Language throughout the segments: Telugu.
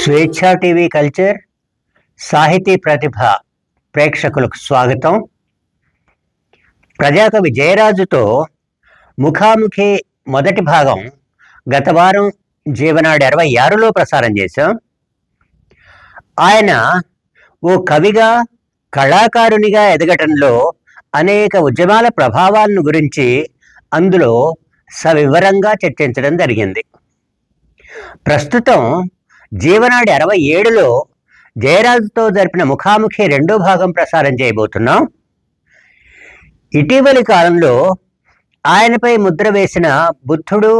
స్వేచ్ఛా టీవీ కల్చర్ సాహితీ ప్రతిభ ప్రేక్షకులకు స్వాగతం. ప్రజాకవి జయరాజుతో ముఖాముఖి మొదటి భాగం గత వారం జీవనాడి 66లో ప్రసారం చేశాం. ఆయన ఓ కవిగా కళాకారునిగా ఎదగటంలో అనేక ఉద్యమాల ప్రభావాలను గురించి అందులో సవివరంగా చర్చించడం జరిగింది. ప్రస్తుతం జీవనాడి 67లో జయరాజుతో జరిపిన ముఖాముఖి రెండో భాగం ప్రసారం చేయబోతున్నాం. ఇటీవలి కాలంలో ఆయనపై ముద్ర వేసిన బుద్ధుడు,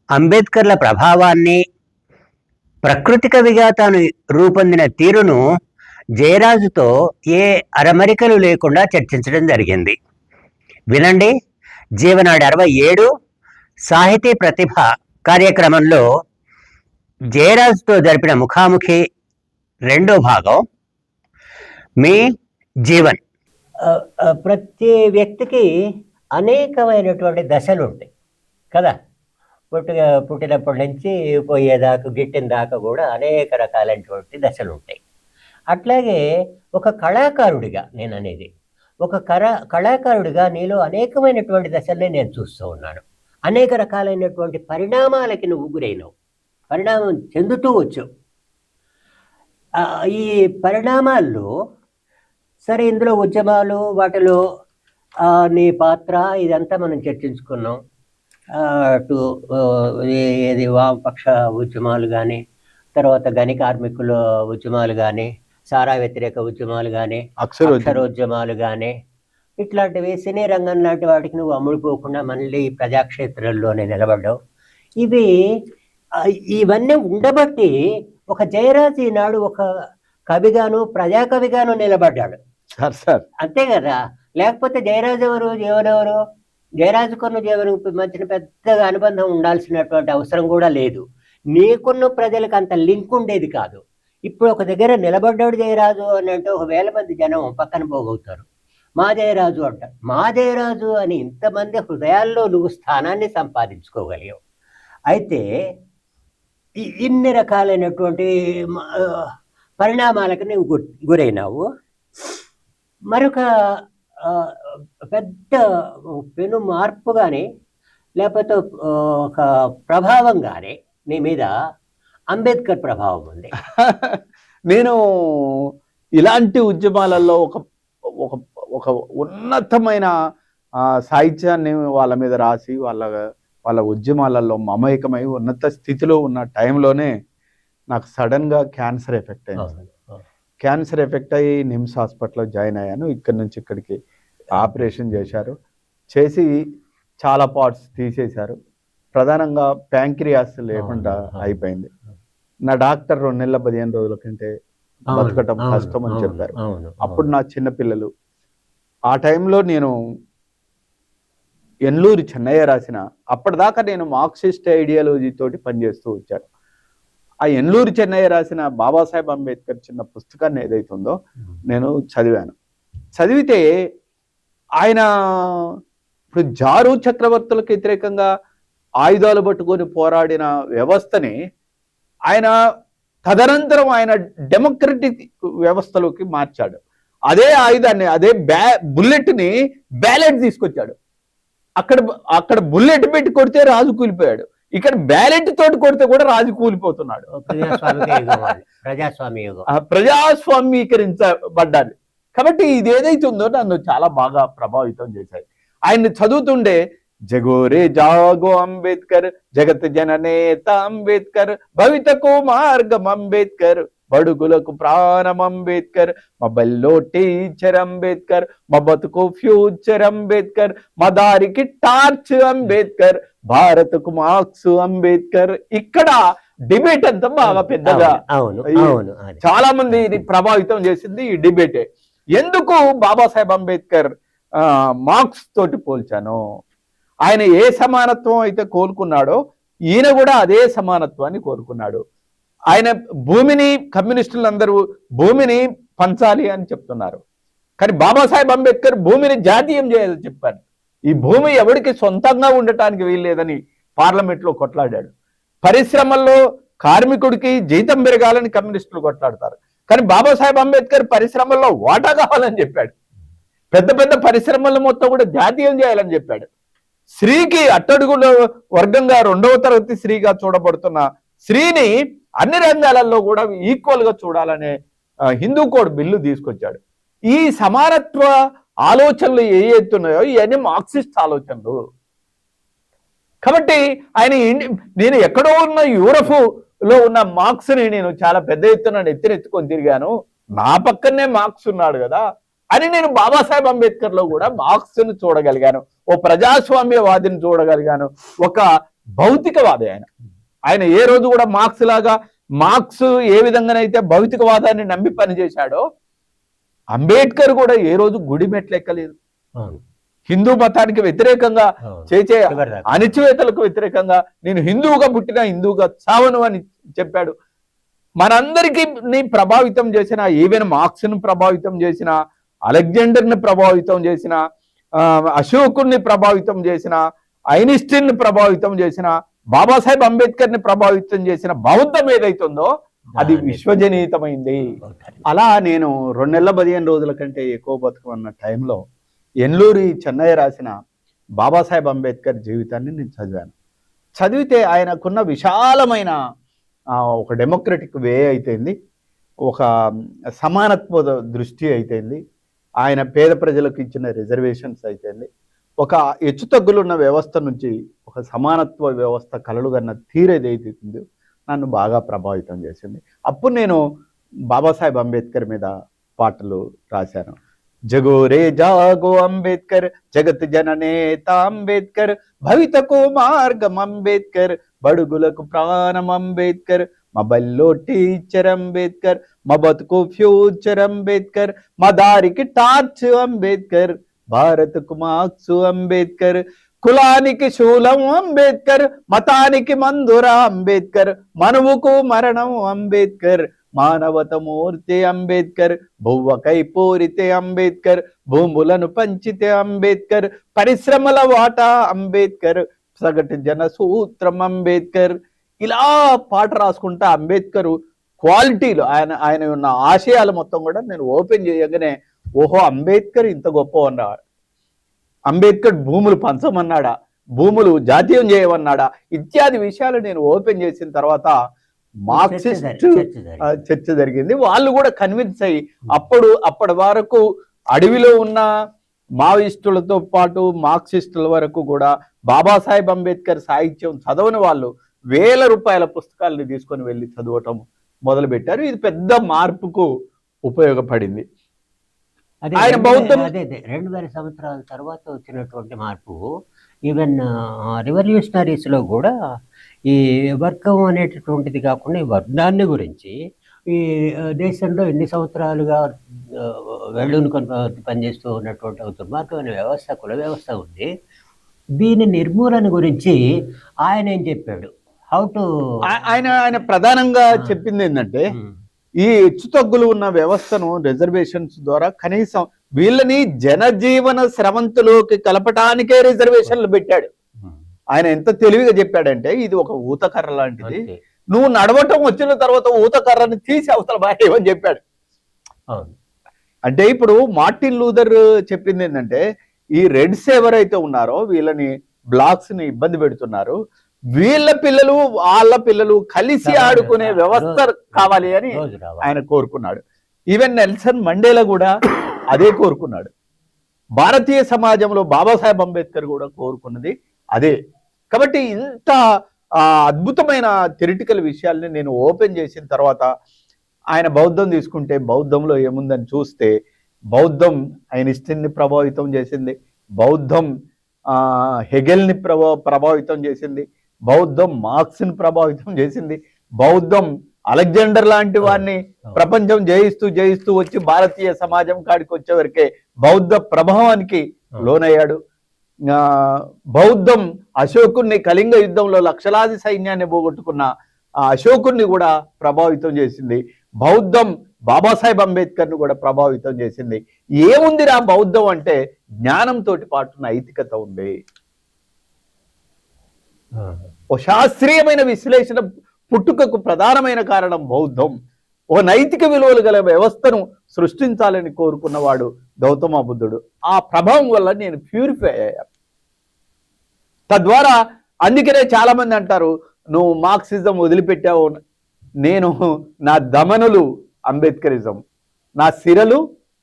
అంబేద్కర్ల ప్రభావాన్ని, ప్రకృతి కవిగా తాను రూపొందిన తీరును జయరాజుతో ఏ అరమరికలు లేకుండా చర్చించడం జరిగింది. వినండి. జీవనాడి 67 సాహితీ ప్రతిభ కార్యక్రమంలో జయరాజుతో జరిపిన ముఖాముఖి రెండో భాగం. మీ జీవన్. ప్రతి వ్యక్తికి అనేకమైనటువంటి దశలు ఉంటాయి కదా. పుట్టినప్పటి నుంచి పోయేదాకా, గిట్టిన దాకా కూడా అనేక రకాలైనటువంటి దశలు ఉంటాయి. అట్లాగే ఒక కళాకారుడిగా నేను అనేది, ఒక కళాకారుడిగా నీలో అనేకమైనటువంటి దశల్ని నేను చూస్తూ ఉన్నాను. అనేక రకాలైనటువంటి పరిణామాలకి నువ్వు గురైనవు, పరిణామం చెందుతూ వచ్చావు. ఈ పరిణామాల్లో సరే, ఇందులో ఉద్యమాలు, వాటిలో నీ పాత్ర, ఇదంతా మనం చర్చించుకున్నాం. అటు ఏది వామపక్ష ఉద్యమాలు కానీ, తర్వాత గని కార్మికుల ఉద్యమాలు కానీ, సారా వ్యతిరేక ఉద్యమాలు కానీ, అక్షరోద్యమాలు కానీ, ఇట్లాంటివి సినీ రంగం లాంటి వాటికి నువ్వు అమ్ముడుపోకుండా మళ్ళీ ప్రజాక్షేత్రంలోనే నిలబడ్డావు. ఇవన్నీ ఉండబట్టి ఒక జయరాజు ఈనాడు ఒక కవిగాను, ప్రజాకవిగాను నిలబడ్డాడు. అంతే కదా. లేకపోతే జయరాజు ఎవరు, జీవనెవరు? జయరాజుకున్న జీవనకు మధ్యన పెద్దగా అనుబంధం ఉండాల్సినటువంటి అవసరం కూడా లేదు. నీకున్న ప్రజలకు అంత లింక్ ఉండేది కాదు. ఇప్పుడు ఒక దగ్గర నిలబడ్డాడు జయరాజు అని అంటే 1000 మంది జనం పక్కన పోగవుతారు. మా జయరాజు అంటారు. మా జయరాజు అని ఇంతమంది హృదయాల్లో నువ్వు స్థానాన్ని సంపాదించుకోగలిగావు. అయితే ఇన్ని రకాలైనటువంటి పరిణామాలకు నువ్వు గురైనావు. మరొక పెద్ద పెను మార్పు కానీ, లేకపోతే ఒక ప్రభావం కానీ నీ మీద అంబేద్కర్ ప్రభావం ఉంది. నేను ఇలాంటి ఉద్యమాలలో ఒక ఒక ఉన్నతమైన సాహిత్యాన్ని వాళ్ళ మీద రాసి వాళ్ళ ఉద్యమాలలో మమేకమై ఉన్నత స్థితిలో ఉన్న టైంలోనే నాకు సడన్గా క్యాన్సర్ ఎఫెక్ట్ అయింది. క్యాన్సర్ ఎఫెక్ట్ అయ్యి నిమ్స్ హాస్పిటల్లో జాయిన్ అయ్యాను. ఇక్కడి నుంచి ఇక్కడికి ఆపరేషన్ చేసి చాలా పార్ట్స్ తీసేశారు. ప్రధానంగా ప్యాంక్రియాస్ లేకుండా అయిపోయింది. నా డాక్టర్ 2 నెలల 15 రోజుల కంటే బతకటం కష్టం అని చెప్పారు. అప్పుడు నా చిన్నపిల్లలు. ఆ టైంలో నేను ఎన్లూరి చెన్నయ్య రాసిన, అప్పటిదాకా నేను మార్క్సిస్ట్ ఐడియాలజీ తోటి పనిచేస్తూ వచ్చాను. ఆ ఎన్లూరి చెన్నయ్య రాసిన బాబాసాహెబ్ అంబేద్కర్ చిన్న పుస్తకాన్ని ఏదైతుందో నేను చదివాను. చదివితే ఆయన ఇప్పుడు జారు చక్రవర్తులకు వ్యతిరేకంగా ఆయుధాలు పట్టుకొని పోరాడిన వ్యవస్థని ఆయన తదనంతరం ఆయన డెమోక్రటిక్ వ్యవస్థలోకి మార్చాడు. అదే ఆయుధాన్ని, అదే బుల్లెట్ని బ్యాలెట్ తీసుకొచ్చాడు. అక్కడ బుల్లెట్ పెట్టి కొడితే రాజు కూలిపోయాడు. ఇక్కడ బ్యాలెట్ తోటి కొడితే కూడా రాజు కూలిపోతున్నాడు. ప్రజాస్వామీకరించబడ్డాడు. కాబట్టి ఇది ఏదైతే ఉందో నన్ను చాలా బాగా ప్రభావితం చేశాయి. ఆయన్ని చదువుతుండే జగోరే జాగో అంబేద్కర్, జగత్ జననేత అంబేద్కర్, భవితకు మార్గం అంబేద్కర్, బడుగులకు ప్రాణం అంబేద్కర్, మా బల్లో టీచర్ అంబేద్కర్, మా బతుకు ఫ్యూచర్ అంబేద్కర్, మా దారికి టార్చ్ అంబేద్కర్, భారత్కు మార్క్స్ అంబేద్కర్. ఇక్కడ డిబేట్ అంతా బాగా పెద్దగా చాలా మంది ప్రభావితం చేసింది ఈ డిబేటే. ఎందుకు బాబాసాహెబ్ అంబేద్కర్ మార్క్స్ తోటి పోల్చాను? ఆయన ఏ సమానత్వం అయితే కోరుకున్నాడో ఈయన కూడా అదే సమానత్వాన్ని కోరుకున్నాడు. ఆయన భూమిని, కమ్యూనిస్టులందరూ భూమిని పంచాలి అని చెప్తున్నారు. కానీ బాబాసాహెబ్ అంబేద్కర్ భూమిని జాతీయం చేయాలని చెప్పారు. ఈ భూమి ఎవరికి సొంతంగా ఉండటానికి వీల్లేదని పార్లమెంట్లో కొట్లాడాడు. పరిశ్రమల్లో కార్మికుడికి జీతం పెరగాలని కమ్యూనిస్టులు కొట్లాడతారు. కానీ బాబాసాహెబ్ అంబేద్కర్ పరిశ్రమల్లో వాటా కావాలని చెప్పాడు. పెద్ద పెద్ద పరిశ్రమలు మొత్తం కూడా జాతీయం చేయాలని చెప్పాడు. స్త్రీకి అట్టడుగుల వర్గంగా 2వ తరగతి స్త్రీగా చూడబడుతున్న స్త్రీని అన్ని రంగాలలో కూడా ఈక్వల్ గా చూడాలనే హిందూ కోడ్ బిల్లు తీసుకొచ్చాడు. ఈ సమానత్వ ఆలోచనలు ఏవైతున్నాయో ఇవన్నీ మార్క్సిస్ట్ ఆలోచనలు. కాబట్టి ఆయన నేను ఎక్కడో ఉన్న యూరప్ లో ఉన్న మార్క్స్ ని నేను చాలా పెద్ద ఎత్తున ఎత్తుకొని తిరిగాను, నా పక్కనే మార్క్స్ ఉన్నాడు కదా అని నేను బాబాసాహెబ్ అంబేద్కర్ లో కూడా మార్క్స్ ను చూడగలిగాను, ఓ ప్రజాస్వామ్యవాదిని చూడగలిగాను, ఒక భౌతికవాది. ఆయన ఏ రోజు కూడా మార్క్స్ ఏ విధంగానైతే భౌతికవాదాన్ని నమ్మి పనిచేశాడో అంబేద్కర్ కూడా ఏ రోజు గుడి మెట్లెక్కలేదు. హిందూ మతానికి వ్యతిరేకంగా చేసే అణిచివేతలకు వ్యతిరేకంగా నేను హిందువుగా పుట్టిన హిందువుగా చావను అని చెప్పాడు. మనందరికీ ప్రభావితం చేసిన, ఈవెన్ మార్క్స్ ను ప్రభావితం చేసిన, అలెగ్జాండర్ ని ప్రభావితం చేసిన, అశోకుని ప్రభావితం చేసిన, ఐన్స్టీన్ ని ప్రభావితం చేసిన, బాబాసాహెబ్ అంబేద్కర్ ని ప్రభావితం చేసిన బౌద్ధం ఏదైతుందో అది విశ్వజనీతమైంది. అలా నేను 2 నెలల 15 రోజుల కంటే ఎక్కువ బతుకమన్న టైంలో ఎన్లూరి చెన్నయ్య రాసిన బాబాసాహెబ్ అంబేద్కర్ జీవితాన్ని నేను చదివాను. చదివితే ఆయనకున్న విశాలమైన ఒక డెమోక్రటిక్ వే అయితేంది, ఒక సమానత్వ దృష్టి అయితేంది, ఆయన పేద ప్రజలకు ఇచ్చిన రిజర్వేషన్స్ అయితేంది, ఒక హెచ్చుతగ్గులున్న వ్యవస్థ నుంచి ఒక సమానత్వ వ్యవస్థ కలలుగన్న తీరేదైతుందో నన్ను బాగా ప్రభావితం చేసింది. అప్పుడు నేను బాబాసాహెబ్ అంబేద్కర్ మీద పాటలు రాశాను. జగోరే జాగో అంబేద్కర్, జగత్ జననేత అంబేద్కర్, భవితకు మార్గం అంబేద్కర్, బడుగులకు ప్రాణం అంబేద్కర్, మా బల్లో టీచర్ అంబేద్కర్, మా బతుకు ఫ్యూచర్ అంబేద్కర్, మా దారికి టార్చ్ అంబేద్కర్, భారత్కు మార్క్స్ అంబేద్కర్, కులానికి శూలం అంబేద్కర్, మతానికి మందుర అంబేద్కర్, మనువుకు మరణం అంబేద్కర్, మానవత మూర్తి అంబేద్కర్, బువ్వకై పూరితే అంబేద్కర్, భూములను పంచితే అంబేద్కర్, పరిశ్రమల వాటా అంబేద్కర్, సగటు జన సూత్రం అంబేద్కర్. ఇలా పాట రాసుకుంటా అంబేద్కర్ క్వాలిటీలు, ఆయన ఉన్న ఆశయాలు మొత్తం కూడా నేను ఓపెన్ చేయగానే ఓహో అంబేద్కర్ ఇంత గొప్ప అన్నాడు. అంబేద్కర్ భూములు పంచమన్నాడా, భూములు జాతీయం చేయమన్నాడా, ఇత్యాది విషయాలు నేను ఓపెన్ చేసిన తర్వాత మార్క్సిస్ట్ చర్చ జరిగింది. వాళ్ళు కూడా కన్విన్స్ అయ్యి అప్పటి వరకు అడవిలో ఉన్న మావోయిస్టులతో పాటు మార్క్సిస్టుల వరకు కూడా బాబాసాహెబ్ అంబేద్కర్ సాహిత్యం చదవని వాళ్ళు వేల రూపాయల పుస్తకాలను తీసుకొని వెళ్ళి చదవటం మొదలుపెట్టారు. ఇది పెద్ద మార్పుకు ఉపయోగపడింది. ఆయన బౌద్ధం 2000 సంవత్సరాల తర్వాత వచ్చినటువంటి మార్పు. ఈవెన్ రివల్యూషనరీస్ లో కూడా ఈ వర్గం అనేటటువంటిది కాకుండా ఈ వర్గాన్ని గురించి ఈ దేశంలో ఎన్ని సంవత్సరాలుగా వెళ్ళును పనిచేస్తూ ఉన్నటువంటి ఒక దుర్మార్గమైన వ్యవస్థ, కుల వ్యవస్థ ఉంది. దీని నిర్మూలన గురించి ఆయన ఏం చెప్పాడు? ఆయన ప్రధానంగా చెప్పింది ఏంటంటే ఈ హెచ్చుతగ్గులు ఉన్న వ్యవస్థను రిజర్వేషన్స్ ద్వారా కనీసం వీళ్ళని జనజీవన స్రవంతిలోకి కలపటానికే రిజర్వేషన్లు పెట్టాడు. ఆయన ఎంత తెలివిగా చెప్పాడంటే ఇది ఒక ఊతకర్ర లాంటిది, నువ్వు నడవటం వచ్చిన తర్వాత ఊతకర్రని తీసి అవతల బాయమని చెప్పాడు. అంటే ఇప్పుడు మార్టిన్ లూథర్ చెప్పింది ఏంటంటే ఈ రెడ్స్ ఎవరైతే ఉన్నారో వీళ్ళని బ్లాక్స్ ని ఇబ్బంది పెడుతున్నారు, వీళ్ళ పిల్లలు వాళ్ళ పిల్లలు కలిసి ఆడుకునే వ్యవస్థ కావాలి అని ఆయన కోరుకున్నాడు. ఈవెన్ నెల్సన్ మండేలా కూడా అదే కోరుకున్నాడు. భారతీయ సమాజంలో బాబాసాహెబ్ అంబేద్కర్ కూడా కోరుకున్నది అదే. కాబట్టి ఇంత అద్భుతమైన థియరిటికల్ విషయాల్ని నేను ఓపెన్ చేసిన తర్వాత ఆయన బౌద్ధం తీసుకుంటే బౌద్ధంలో ఏముందని చూస్తే బౌద్ధం ఐన్స్టీన్ని ప్రభావితం చేసింది, బౌద్ధం హెగెల్ని ప్రభావితం చేసింది, బౌద్ధం మార్క్స్ని ప్రభావితం చేసింది, బౌద్ధం అలెగ్జాండర్ లాంటి వారిని ప్రపంచం జయిస్తూ వచ్చి భారతీయ సమాజం కాడికి వచ్చేవరకే బౌద్ధ ప్రభావానికి లోనయ్యాడు. బౌద్ధం అశోకుణ్ణి కళింగ యుద్ధంలో లక్షలాది సైన్యాన్ని పోగొట్టుకున్న అశోకుణ్ణి కూడా ప్రభావితం చేసింది. బౌద్ధం బాబాసాహెబ్ అంబేద్కర్ ను కూడా ప్రభావితం చేసింది. ఏముందిరా బౌద్ధం అంటే జ్ఞానంతో పాటు నైతికత ఉంది. ఓ శాస్త్రీయమైన విశ్లేషణ పుట్టుకకు ప్రధానమైన కారణం బౌద్ధం. ఓ నైతిక విలువలు గల వ్యవస్థను సృష్టించాలని కోరుకున్నవాడు గౌతమ బుద్ధుడు. ఆ ప్రభావం వల్ల నేను ప్యూరిఫై అయ్యాను. తద్వారా అందుకనే చాలా మంది అంటారు, నువ్వు మార్క్సిజం వదిలిపెట్టావు. నేను నా దమనులు అంబేద్కరిజం, నా సిరలు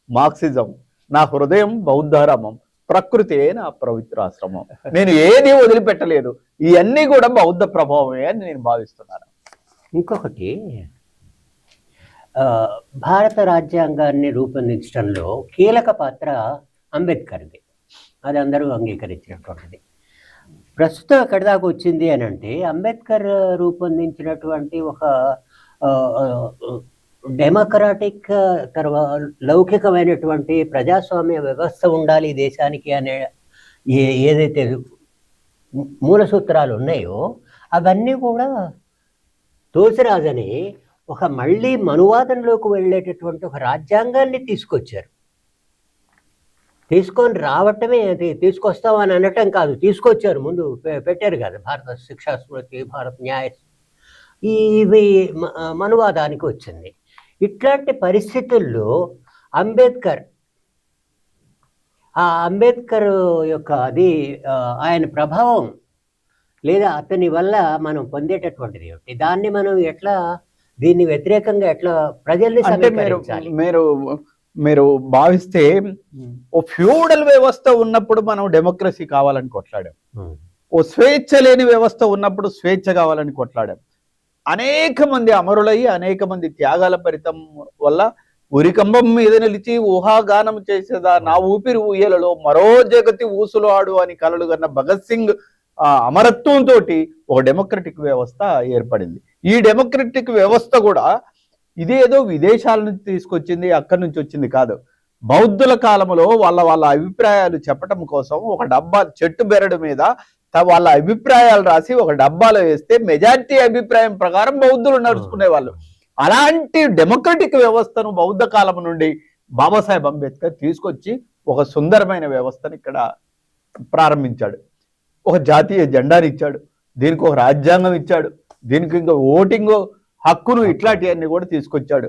మార్క్సిజం, నా హృదయం బౌద్ధారామం, ప్రకృతి నా పవిత్రాశ్రమం. నేను ఏది వదిలిపెట్టలేదు. ఇవన్నీ కూడా బౌద్ధ ప్రభావమే అని నేను భావిస్తున్నాను. ఇంకొకటి, భారత రాజ్యాంగాన్ని రూపొందించడంలో కీలక పాత్ర అంబేద్కర్ది. అది అందరూ అంగీకరించినటువంటిది. ప్రస్తుతం ఎక్కడి దాకా వచ్చింది అని అంటే, అంబేద్కర్ రూపొందించినటువంటి ఒక డెమోక్రాటిక్ తర్వాత లౌకికమైనటువంటి ప్రజాస్వామ్య వ్యవస్థ ఉండాలి ఈ దేశానికి అనే ఏదైతే మూల సూత్రాలు ఉన్నాయో అవన్నీ కూడా తోసిరాజని ఒక మళ్ళీ మనువాదంలోకి వెళ్ళేటటువంటి ఒక రాజ్యాంగాన్ని తీసుకొచ్చారు. తీసుకొని రావటమే, అది తీసుకొస్తామని అనటం కాదు, తీసుకొచ్చారు. ముందు పెట్టారు కదా భారత శిక్షా స్మృతి, భారత న్యాయ, ఇవి మనువాదానికి వచ్చింది. ఇట్లాంటి పరిస్థితుల్లో అంబేద్కర్ యొక్క అది ఆయన ప్రభావం లేదా అతని వల్ల మనం పొందేటటువంటిది ఏమిటి, దాన్ని మనం ఎట్లా, దీన్ని వ్యతిరేకంగా ఎట్లా ప్రజల్ని సమీకరించాలి? మీరు భావిస్తే ఓ ఫ్యూడల్ వ్యవస్థ ఉన్నప్పుడు మనం డెమోక్రసీ కావాలని కొట్లాడాం. ఓ స్వేచ్ఛ లేని వ్యవస్థ ఉన్నప్పుడు స్వేచ్ఛ కావాలని కొట్లాడాం. అనేక మంది అమరులయ్యి అనేక మంది త్యాగాల ఫలితం వల్ల ఉరికంబం మీద నిలిచి ఊహాగానం చేసేదా నా ఊపిరి ఊయలలో మరో జగతి ఊసులు ఆడు అని కలలు కన్న భగత్ సింగ్ అమరత్వంతో ఒక డెమోక్రటిక్ వ్యవస్థ ఏర్పడింది. ఈ డెమోక్రటిక్ వ్యవస్థ కూడా ఇదేదో విదేశాల నుంచి తీసుకొచ్చింది, అక్కడి నుంచి వచ్చింది కాదు. బౌద్ధుల కాలంలో వాళ్ళ అభిప్రాయాలు చెప్పటం కోసం ఒక డబ్బా, చెట్టు బెరడు మీద వాళ్ళ అభిప్రాయాలు రాసి ఒక డబ్బాలో వేస్తే మెజారిటీ అభిప్రాయం ప్రకారం బౌద్ధులు నడుచుకునే వాళ్ళు. అలాంటి డెమోక్రటిక్ వ్యవస్థను బౌద్ధ కాలం నుండి బాబాసాహెబ్ అంబేద్కర్ తీసుకొచ్చి ఒక సుందరమైన వ్యవస్థను ఇక్కడ ప్రారంభించాడు. ఒక జాతీయ జెండాని ఇచ్చాడు, దీనికి ఒక రాజ్యాంగం ఇచ్చాడు, దీనికి ఇంకా ఓటింగ్ హక్కును ఇట్లాంటివన్నీ కూడా తీసుకొచ్చాడు.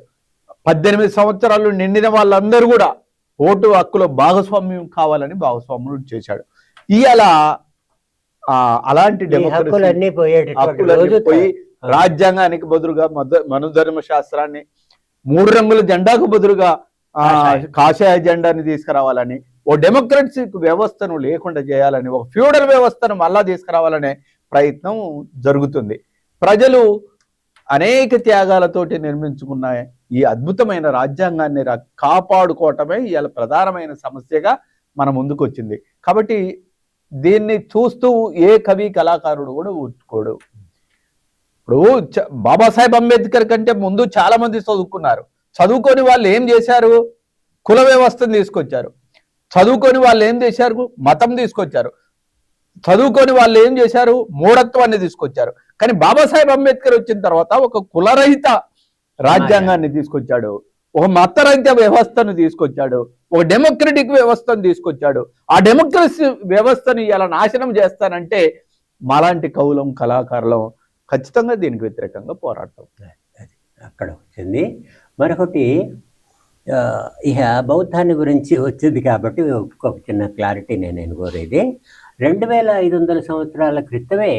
18 సంవత్సరాలు నిండిన వాళ్ళందరూ కూడా ఓటు హక్కులో భాగస్వామ్యం కావాలని భాగస్వామ్యం చేశాడు. ఇవాళ అలాంటి హక్కులన్నీ పోయి రాజ్యాంగానికి బదులుగా మనుధర్మ శాస్త్రాన్ని, 3 రంగుల జెండాకు బదులుగా కాషాయ జెండాని తీసుకురావాలని, ఓ డెమోక్రటిక్ వ్యవస్థను లేకుండా చేయాలని, ఒక ఫ్యూడల్ వ్యవస్థను మళ్ళా తీసుకురావాలనే ప్రయత్నం జరుగుతుంది. ప్రజలు అనేక త్యాగాలతోటి నిర్మించుకున్న ఈ అద్భుతమైన రాజ్యాంగాన్ని కాపాడుకోవటమే ఇవాళ ప్రధానమైన సమస్యగా మన ముందుకు వచ్చింది. కాబట్టి దీన్ని చూస్తూ ఏ కవి కళాకారుడు కూడా ఊరుకోడు. ఇప్పుడు బాబాసాహెబ్ అంబేద్కర్ కంటే ముందు చాలా మంది చదువుకున్నారు. చదువుకొని వాళ్ళు ఏం చేశారు? కుల వ్యవస్థను తీసుకొచ్చారు. చదువుకొని వాళ్ళు ఏం చేశారు? మతం తీసుకొచ్చారు. చదువుకొని వాళ్ళు ఏం చేశారు? మూఢత్వాన్ని తీసుకొచ్చారు. కానీ బాబాసాహెబ్ అంబేద్కర్ వచ్చిన తర్వాత ఒక కులరహిత రాజ్యాంగాన్ని తీసుకొచ్చాడు, ఒక మతరహిత వ్యవస్థను తీసుకొచ్చాడు, ఒక డెమోక్రటిక్ వ్యవస్థను తీసుకొచ్చాడు. ఆ డెమోక్రసీ వ్యవస్థను ఇలా నాశనం చేస్తానంటే మాలాంటి కవులం, కళాకారులం ఖచ్చితంగా దీనికి వ్యతిరేకంగా పోరాడతాం. అక్కడ వచ్చింది. మరొకటి, ఇక బౌద్ధాన్ని గురించి వచ్చింది కాబట్టి ఒక చిన్న క్లారిటీ నేను కోరేది. 2500 సంవత్సరాల క్రితమే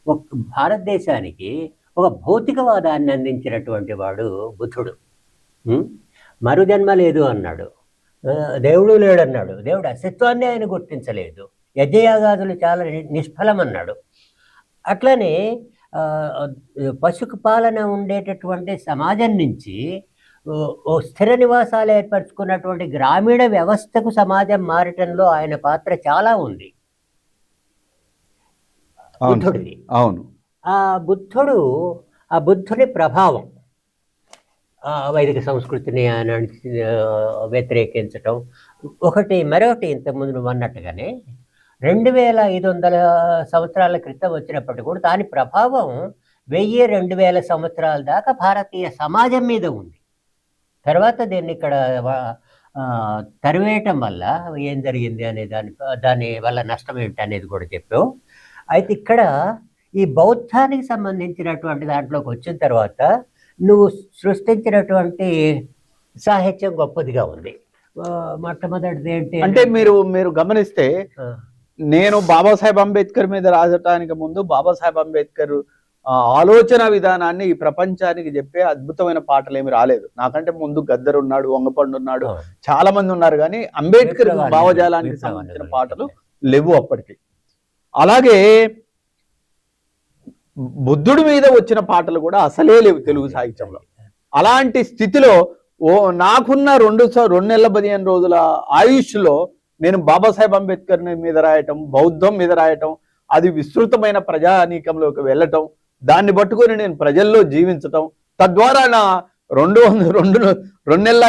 ఒక భారతదేశానికి ఒక భౌతికవాదాన్ని అందించినటువంటి వాడు బుద్ధుడు. మరుజన్మ లేదు అన్నాడు, దేవుడు లేడన్నాడు, దేవుడు అస్తిత్వాన్ని ఆయన గుర్తించలేదు, యజ్ఞయాగాదులు చాలా నిష్ఫలం అన్నాడు. అట్లనే పశుకు పాలన ఉండేటటువంటి సమాజం నుంచి ఓ స్థిర నివాసాలు ఏర్పరచుకున్నటువంటి గ్రామీణ వ్యవస్థకు సమాజం మారటంలో ఆయన పాత్ర చాలా ఉంది బుద్ధుడిది. అవును. ఆ బుద్ధుని ప్రభావం వైదిక సంస్కృతిని ఆయన వ్యతిరేకించటం ఒకటి. మరొకటి, ఇంతకుముందు నువ్వు అన్నట్టుగానే 2500 సంవత్సరాల క్రితం వచ్చినప్పటికీ కూడా దాని ప్రభావం 1000-2000 సంవత్సరాల దాకా భారతీయ సమాజం మీద ఉంది. తర్వాత దీన్ని ఇక్కడ తరివేయటం వల్ల ఏం జరిగింది అనే దాని వల్ల నష్టం ఏమిటి అనేది కూడా చెప్పావు. అయితే ఇక్కడ ఈ బౌద్ధానికి సంబంధించినటువంటి దాంట్లోకి వచ్చిన తర్వాత నువ్వు సృష్టించినటువంటి సాహిత్యం గొప్పదిగా ఉంది. మొట్టమొదటిది ఏంటి అంటే మీరు గమనిస్తే నేను బాబాసాహెబ్ అంబేద్కర్ మీద రాజటానికి ముందు బాబాసాహెబ్ అంబేద్కర్ ఆలోచన విధానాన్ని ఈ ప్రపంచానికి చెప్పే అద్భుతమైన పాటలు ఏమి రాలేదు. నాకంటే ముందు గద్దర్ ఉన్నాడు, వంగపండు ఉన్నాడు, చాలా మంది ఉన్నారు, కానీ అంబేద్కర్ భావజాలానికి సంబంధించిన పాటలు లేవు అప్పటికి. అలాగే బుద్ధుడి మీద వచ్చిన పాటలు కూడా అసలే లేవు తెలుగు సాహిత్యంలో. అలాంటి స్థితిలో నాకున్న 2 నెలల 15 రోజుల ఆయుష్లో నేను బాబాసాహెబ్ అంబేద్కర్ మీద రాయటం, బౌద్ధం మీద రాయటం, అది విస్తృతమైన ప్రజానీకంలోకి వెళ్ళటం, దాన్ని పట్టుకొని నేను ప్రజల్లో జీవించటం, తద్వారా నా 2 నెలల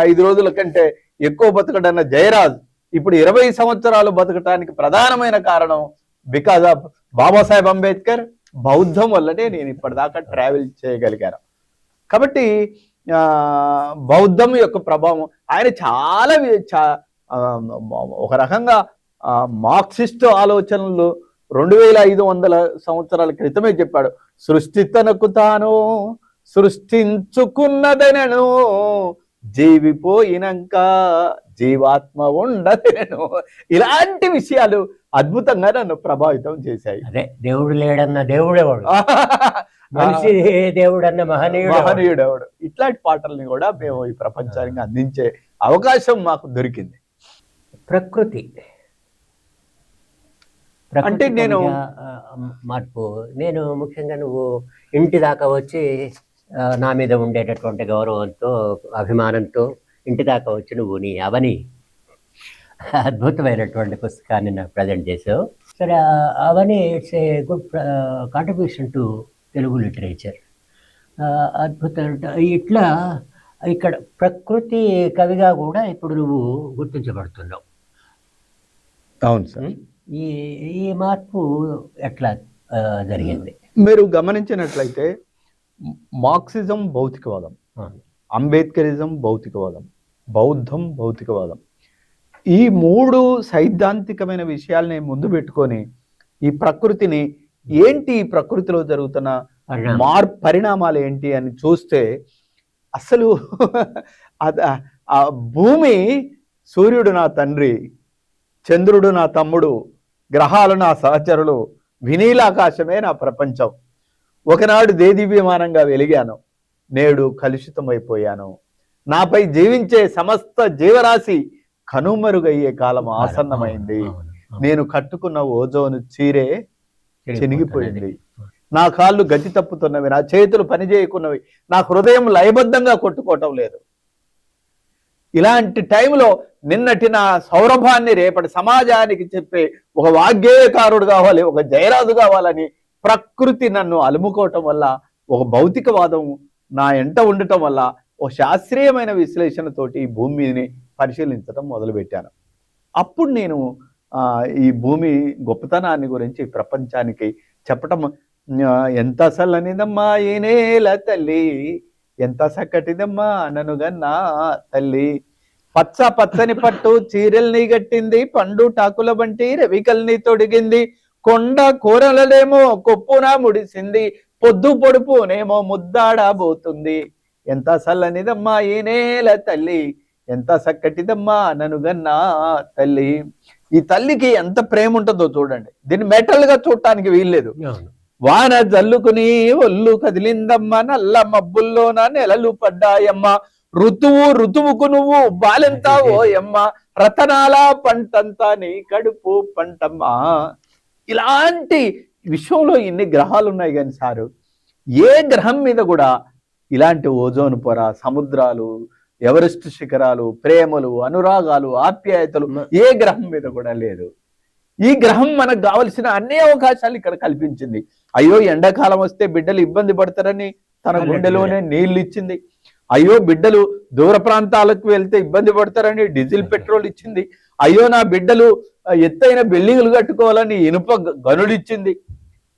5 రోజుల కంటే ఎక్కువ బతకడన్న జయరాజ్ ఇప్పుడు 20 సంవత్సరాలు బతకటానికి ప్రధానమైన కారణం బికాజ్ ఆఫ్ బాబాసాహెబ్ అంబేద్కర్, బౌద్ధం వల్లనే నేను ఇప్పటిదాకా ట్రావెల్ చేయగలిగాను. కాబట్టి బౌద్ధం యొక్క ప్రభావం ఆయన చాలా ఒక రకంగా మార్క్సిస్ట్ ఆలోచనలు 2500 సంవత్సరాల క్రితమే చెప్పాడు. సృష్టి తనకు తాను సృష్టించుకున్నదనను, జీవిపోయినాక జీవాత్మ ఉండదనను. ఇలాంటి విషయాలు అద్భుతంగా నన్ను ప్రభావితం చేశాయి. అదే దేవుడు లేడన్న దేవుడేవాడు, మనిషి దేవుడన్న మహనీయుడెవడు. ఇట్లాంటి పాటల్ని కూడా మేము ఈ ప్రపంచానికి అందించే అవకాశం మాకు దొరికింది. ప్రకృతి అంటే నేను ముఖ్యంగా నువ్వు ఇంటి దాకా వచ్చి నా మీద ఉండేటటువంటి గౌరవంతో, అభిమానంతో ఇంటి దాకా వచ్చి నువ్వు నీ అవని అద్భుతమైనటువంటి పుస్తకాన్ని నాకు ప్రజెంట్ చేసావు. సరే, Avani it's a good contribution to Telugu literature. అద్భుతం. ఇట్లా ఇక్కడ ప్రకృతి కవిగా కూడా ఇప్పుడు నువ్వు గుర్తించబడుతున్నావు. అవును సార్. ఈ మార్పు ఎట్లా జరిగింది? మీరు గమనించినట్లయితే మార్క్సిజం భౌతికవాదం, అంబేద్కరిజం భౌతికవాదం, బౌద్ధం భౌతికవాదం, ఈ 3 సైద్ధాంతికమైన విషయాల్ని ముందు పెట్టుకొని ఈ ప్రకృతిని ఏంటి, ఈ ప్రకృతిలో జరుగుతున్న పరిణామాలు ఏంటి అని చూస్తే అసలు ఆ భూమి, సూర్యుడు నా తండ్రి, చంద్రుడు నా తమ్ముడు, గ్రహాలు నా సహచరులు, వినీలాకాశమే నా ప్రపంచం. ఒకనాడు దేదీప్యమానంగా వెలిగాను, నేడు కలుషితమైపోయాను. నాపై జీవించే సమస్త జీవరాశి కనుమరుగయ్యే కాలం ఆసన్నమైంది. నేను కట్టుకున్న ఓజోను చీరే చెనిగిపోయింది. నా కాళ్ళు గతి తప్పుతున్నవి, నా చేతులు పనిచేయకున్నవి, నా హృదయం లయబద్ధంగా కొట్టుకోవటం లేదు. ఇలాంటి టైంలో నిన్నటి నా సౌరభాన్ని రేపటి సమాజానికి చెప్పే ఒక వాగ్గేయకారుడు కావాలి, ఒక జయరాజు కావాలని ప్రకృతి నన్ను అలుముకోవటం వల్ల, ఒక భౌతికవాదం నా ఎంట ఉండటం వల్ల, ఒక శాస్త్రీయమైన విశ్లేషణతోటి ఈ భూమిని పరిశీలించడం మొదలుపెట్టాను. అప్పుడు నేను ఈ భూమి గొప్పతనాన్ని గురించి ప్రపంచానికి చెప్పటం, ఎంత చల్లనిదమ్మా ఈ నేల తల్లి, ఎంత చక్కటిదమ్మా ననుగన్నా తల్లి, పచ్చ పచ్చని పట్టు చీరల్ని గట్టింది, పండు టాకుల వంటి రవికల్ని తొడిగింది, కొండ కూరలనేమో కొప్పున ముడిసింది, పొద్దు పొడుపునేమో ముద్దాడబోతుంది. ఎంత చల్లనిదమ్మా ఈ నేల తల్లి, ఎంత చక్కటిదమ్మా ననుగన్నా తల్లి. ఈ తల్లికి ఎంత ప్రేమ ఉంటుందో చూడండి. దీన్ని మెటల్ గా చూడటానికి వీల్లేదు. వాన జల్లుకుని ఒళ్ళు కదిలిందమ్మ, నల్ల మబ్బుల్లోన నెలలు పడ్డాయమ్మ, ఋతువుకు నువ్వు బాలెంతా ఓయమ్మ, రతనాల పంటంతా నీ కడుపు పంటమ్మా. ఇలాంటి విశ్వంలో ఇన్ని గ్రహాలు ఉన్నాయి కానీ సారు, ఏ గ్రహం మీద కూడా ఇలాంటి ఓజోన్ పొర, సముద్రాలు, ఎవరెస్ట్ శిఖరాలు, ప్రేమలు, అనురాగాలు, ఆప్యాయతలు ఏ గ్రహం మీద కూడా లేదు. ఈ గ్రహం మనకు కావలసిన అన్ని అవకాశాలు ఇక్కడ కల్పించింది. అయ్యో ఎండాకాలం వస్తే బిడ్డలు ఇబ్బంది పడతారని తన గుండెలోనే నీళ్లు ఇచ్చింది. అయ్యో బిడ్డలు దూర ప్రాంతాలకు వెళ్తే ఇబ్బంది పడతారని డీజిల్ పెట్రోల్ ఇచ్చింది. అయ్యో నా బిడ్డలు ఎత్తైన బిల్డింగులు కట్టుకోవాలని ఇనుప గనులు ఇచ్చింది.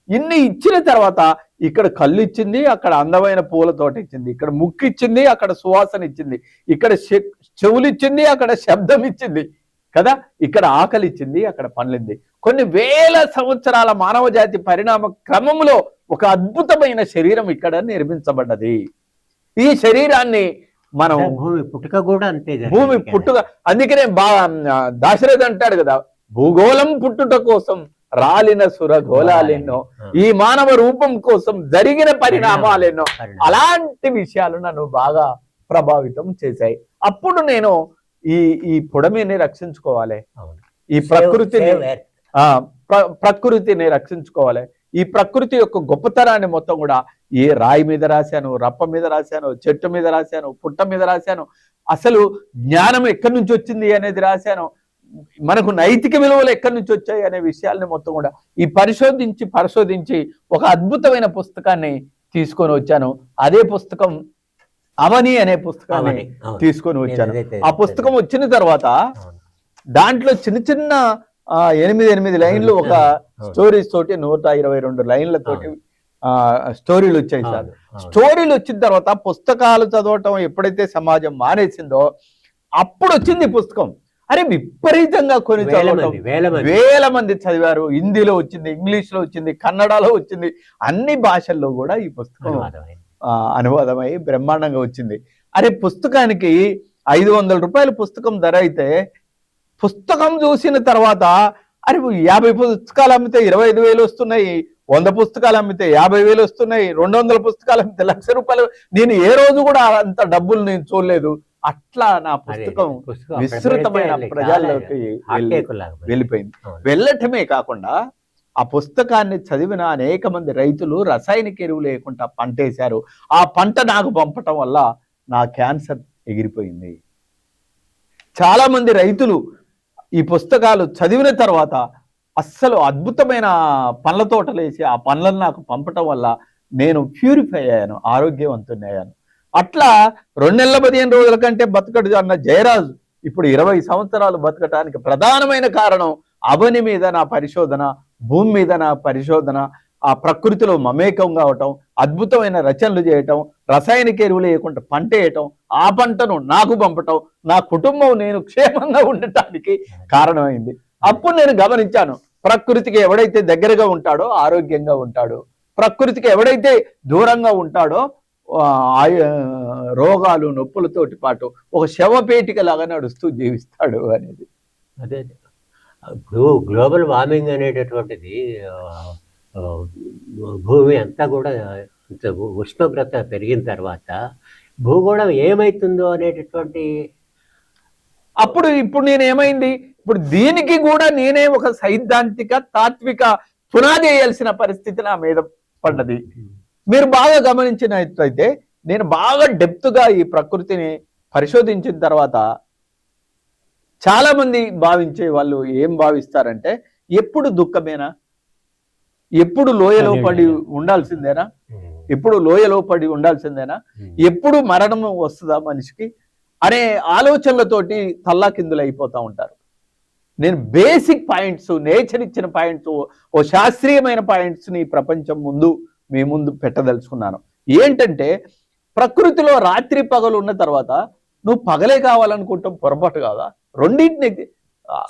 ఇన్ని ఇచ్చిన తర్వాత ఇక్కడ కళ్ళు ఇచ్చింది, అక్కడ అందమైన పూల తోట ఇచ్చింది, ఇక్కడ ముక్కు ఇచ్చింది, అక్కడ సువాసన ఇచ్చింది, ఇక్కడ చెవులు ఇచ్చింది, అక్కడ శబ్దం ఇచ్చింది. కదా. ఇక్కడ ఆకలి ఇచ్చింది, అక్కడ పండ్లింది. కొన్ని వేల సంవత్సరాల మానవ జాతి పరిణామ క్రమంలో ఒక అద్భుతమైన శరీరం ఇక్కడ నిర్మించబడ్డది. ఈ శరీరాన్ని మనం భూమి పుట్టుక కూడా అంతే, భూమి పుట్టుక, అందుకనే దాశరథి అంటాడు కదా, భూగోళం పుట్టుట కోసం రాలిన సురగోళాలెన్నో, ఈ మానవ రూపం కోసం జరిగిన పరిణామాలెన్నో. అలాంటి విషయాలు నన్ను బాగా ప్రభావితం చేశాయి. అప్పుడు నేను ఈ పొడమిని రక్షించుకోవాలి, ఈ ప్రకృతిని రక్షించుకోవాలి. ఈ ప్రకృతి యొక్క గొప్పతనాన్ని మొత్తం కూడా ఏ రాయి మీద రాశాను, రప్ప మీద రాశాను, చెట్టు మీద రాశాను, పుట్ట మీద రాశాను, అసలు జ్ఞానం ఎక్కడి నుంచి వచ్చింది అనేది రాశాను, మనకు నైతిక విలువలు ఎక్కడి నుంచి వచ్చాయి అనే విషయాల్ని మొత్తం కూడా ఈ పరిశోధించి ఒక అద్భుతమైన పుస్తకాన్ని తీసుకొని వచ్చాను. అదే పుస్తకం అవని అనే పుస్తకాన్ని తీసుకొని వచ్చాను. ఆ పుస్తకం వచ్చిన తర్వాత దాంట్లో చిన్న చిన్న 8 లైన్లు ఒక స్టోరీస్ తోటి 122 లైన్లతోటి స్టోరీలు వచ్చాయి సార్. స్టోరీలు వచ్చిన తర్వాత పుస్తకాలు చదవటం ఎప్పుడైతే సమాజం మానేసిందో అప్పుడు వచ్చింది పుస్తకం. అరే విపరీతంగా కొని చదవటం, వేల మంది చదివారు. హిందీలో వచ్చింది, ఇంగ్లీష్ లో వచ్చింది, కన్నడలో వచ్చింది, అన్ని భాషల్లో కూడా ఈ పుస్తకం అనువాదమై బ్రహ్మాండంగా వచ్చింది. అరే పుస్తకానికి 500 రూపాయల పుస్తకం ధర అయితే పుస్తకం చూసిన తర్వాత అరే 50 పుస్తకాలు అమ్మితే 25,000 వస్తున్నాయి, 100 పుస్తకాలు అమ్మితే 50,000 వస్తున్నాయి, 200 పుస్తకాలు అమ్మితే 1,00,000 రూపాయలు. నేను ఏ రోజు కూడా అంత డబ్బులు నేను చూడలేదు. అట్లా నా పుస్తకం విస్తృతమైన ప్రజల్లోకి వెళ్ళిపోయింది. వెళ్ళటమే కాకుండా ఆ పుస్తకాన్ని చదివిన అనేక మంది రైతులు రసాయనిక ఎరువు లేకుండా పంట వేశారు. ఆ పంట నాకు పంపటం వల్ల నా క్యాన్సర్ ఎగిరిపోయింది. చాలా మంది రైతులు ఈ పుస్తకాలు చదివిన తర్వాత అస్సలు అద్భుతమైన పండ్ల తోటలు వేసి ఆ పండ్లను నాకు పంపటం వల్ల నేను ప్యూరిఫై అయ్యాను, ఆరోగ్యవంతుని అయ్యాను. అట్లా 2 నెలల 15 రోజుల కంటే బతకడు అన్న జయరాజు ఇప్పుడు 20 సంవత్సరాలు బతకటానికి ప్రధానమైన కారణం అవని మీద నా పరిశోధన, భూమి మీద నా పరిశోధన, ఆ ప్రకృతిలో మమేకం కావటం, అద్భుతమైన రచనలు చేయటం, రసాయనిక ఎరువులు వేయకుండా పంట వేయటం, ఆ పంటను నాకు పంపటం, నా కుటుంబం నేను క్షేమంగా ఉండటానికి కారణమైంది. అప్పుడు నేను గమనించాను, ప్రకృతికి ఎవడైతే దగ్గరగా ఉంటాడో ఆరోగ్యంగా ఉంటాడు, ప్రకృతికి ఎవడైతే దూరంగా ఉంటాడో రోగాలు నొప్పులతోటి పాటు ఒక శవపేటిక లాగా నడుస్తూ జీవిస్తాడు అనేది. అదే ఇప్పుడు గ్లోబల్ వార్మింగ్ అనేటటువంటిది భూమి అంతా కూడా ఉష్ణోగ్రత పెరిగిన తర్వాత భూగోళం ఏమైతుందో అనేటటువంటి ఇప్పుడు నేనేమైంది, ఇప్పుడు దీనికి కూడా నేనే ఒక సైద్ధాంతిక తాత్విక పునాది వేయాల్సిన పరిస్థితి నా మీద పడ్డది. మీరు బాగా గమనించినట్లయితే నేను బాగా డెప్త్గా ఈ ప్రకృతిని పరిశోధించిన తర్వాత చాలా మంది భావించే వాళ్ళు ఏం భావిస్తారంటే ఎప్పుడు దుఃఖమేనా, ఎప్పుడు లోయలో పడి ఉండాల్సిందేనా, ఎప్పుడు లోయలో పడి ఉండాల్సిందేనా, ఎప్పుడు మరణం వస్తుందా మనిషికి అనే ఆలోచనలతోటి తల్లాకిందులు అయిపోతూ ఉంటారు. నేను బేసిక్ పాయింట్స్, నేచర్ ఇచ్చిన పాయింట్స్, ఓ శాస్త్రీయమైన పాయింట్స్ని ప్రపంచం ముందు మీ ముందు పెట్టదలుచుకున్నాను. ఏంటంటే ప్రకృతిలో రాత్రి పగలు ఉన్న తర్వాత నువ్వు పగలే కావాలనుకుంటాం పొరపాటు కాదా, రెండింటిని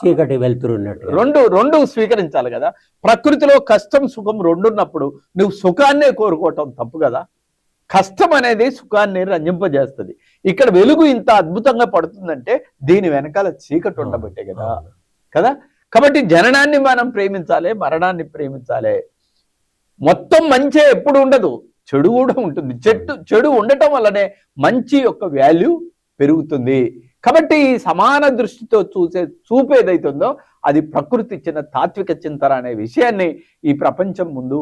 చీకటి వెళ్తున్నట్టు రెండు స్వీకరించాలి కదా. ప్రకృతిలో కష్టం సుఖం రెండున్నప్పుడు నువ్వు సుఖాన్నే కోరుకోవటం తప్పు కదా. కష్టం అనేది సుఖాన్ని రంజింపజేస్తుంది. ఇక్కడ వెలుగు ఇంత అద్భుతంగా పడుతుందంటే దీని వెనకాల చీకటి ఉండబట్టే కదా. కాబట్టి జననాన్ని మనం ప్రేమించాలి, మరణాన్ని ప్రేమించాలి. మొత్తం మంచి ఎప్పుడు ఉండదు, చెడు కూడా ఉంటుంది. చెడు ఉండటం వల్లనే మంచి యొక్క వాల్యూ పెరుగుతుంది. కాబట్టి సమాన దృష్టితో చూపు ఏదైతుందో అది ప్రకృతి ఇచ్చిన తాత్విక చింతన అనే విషయాన్ని ఈ ప్రపంచం ముందు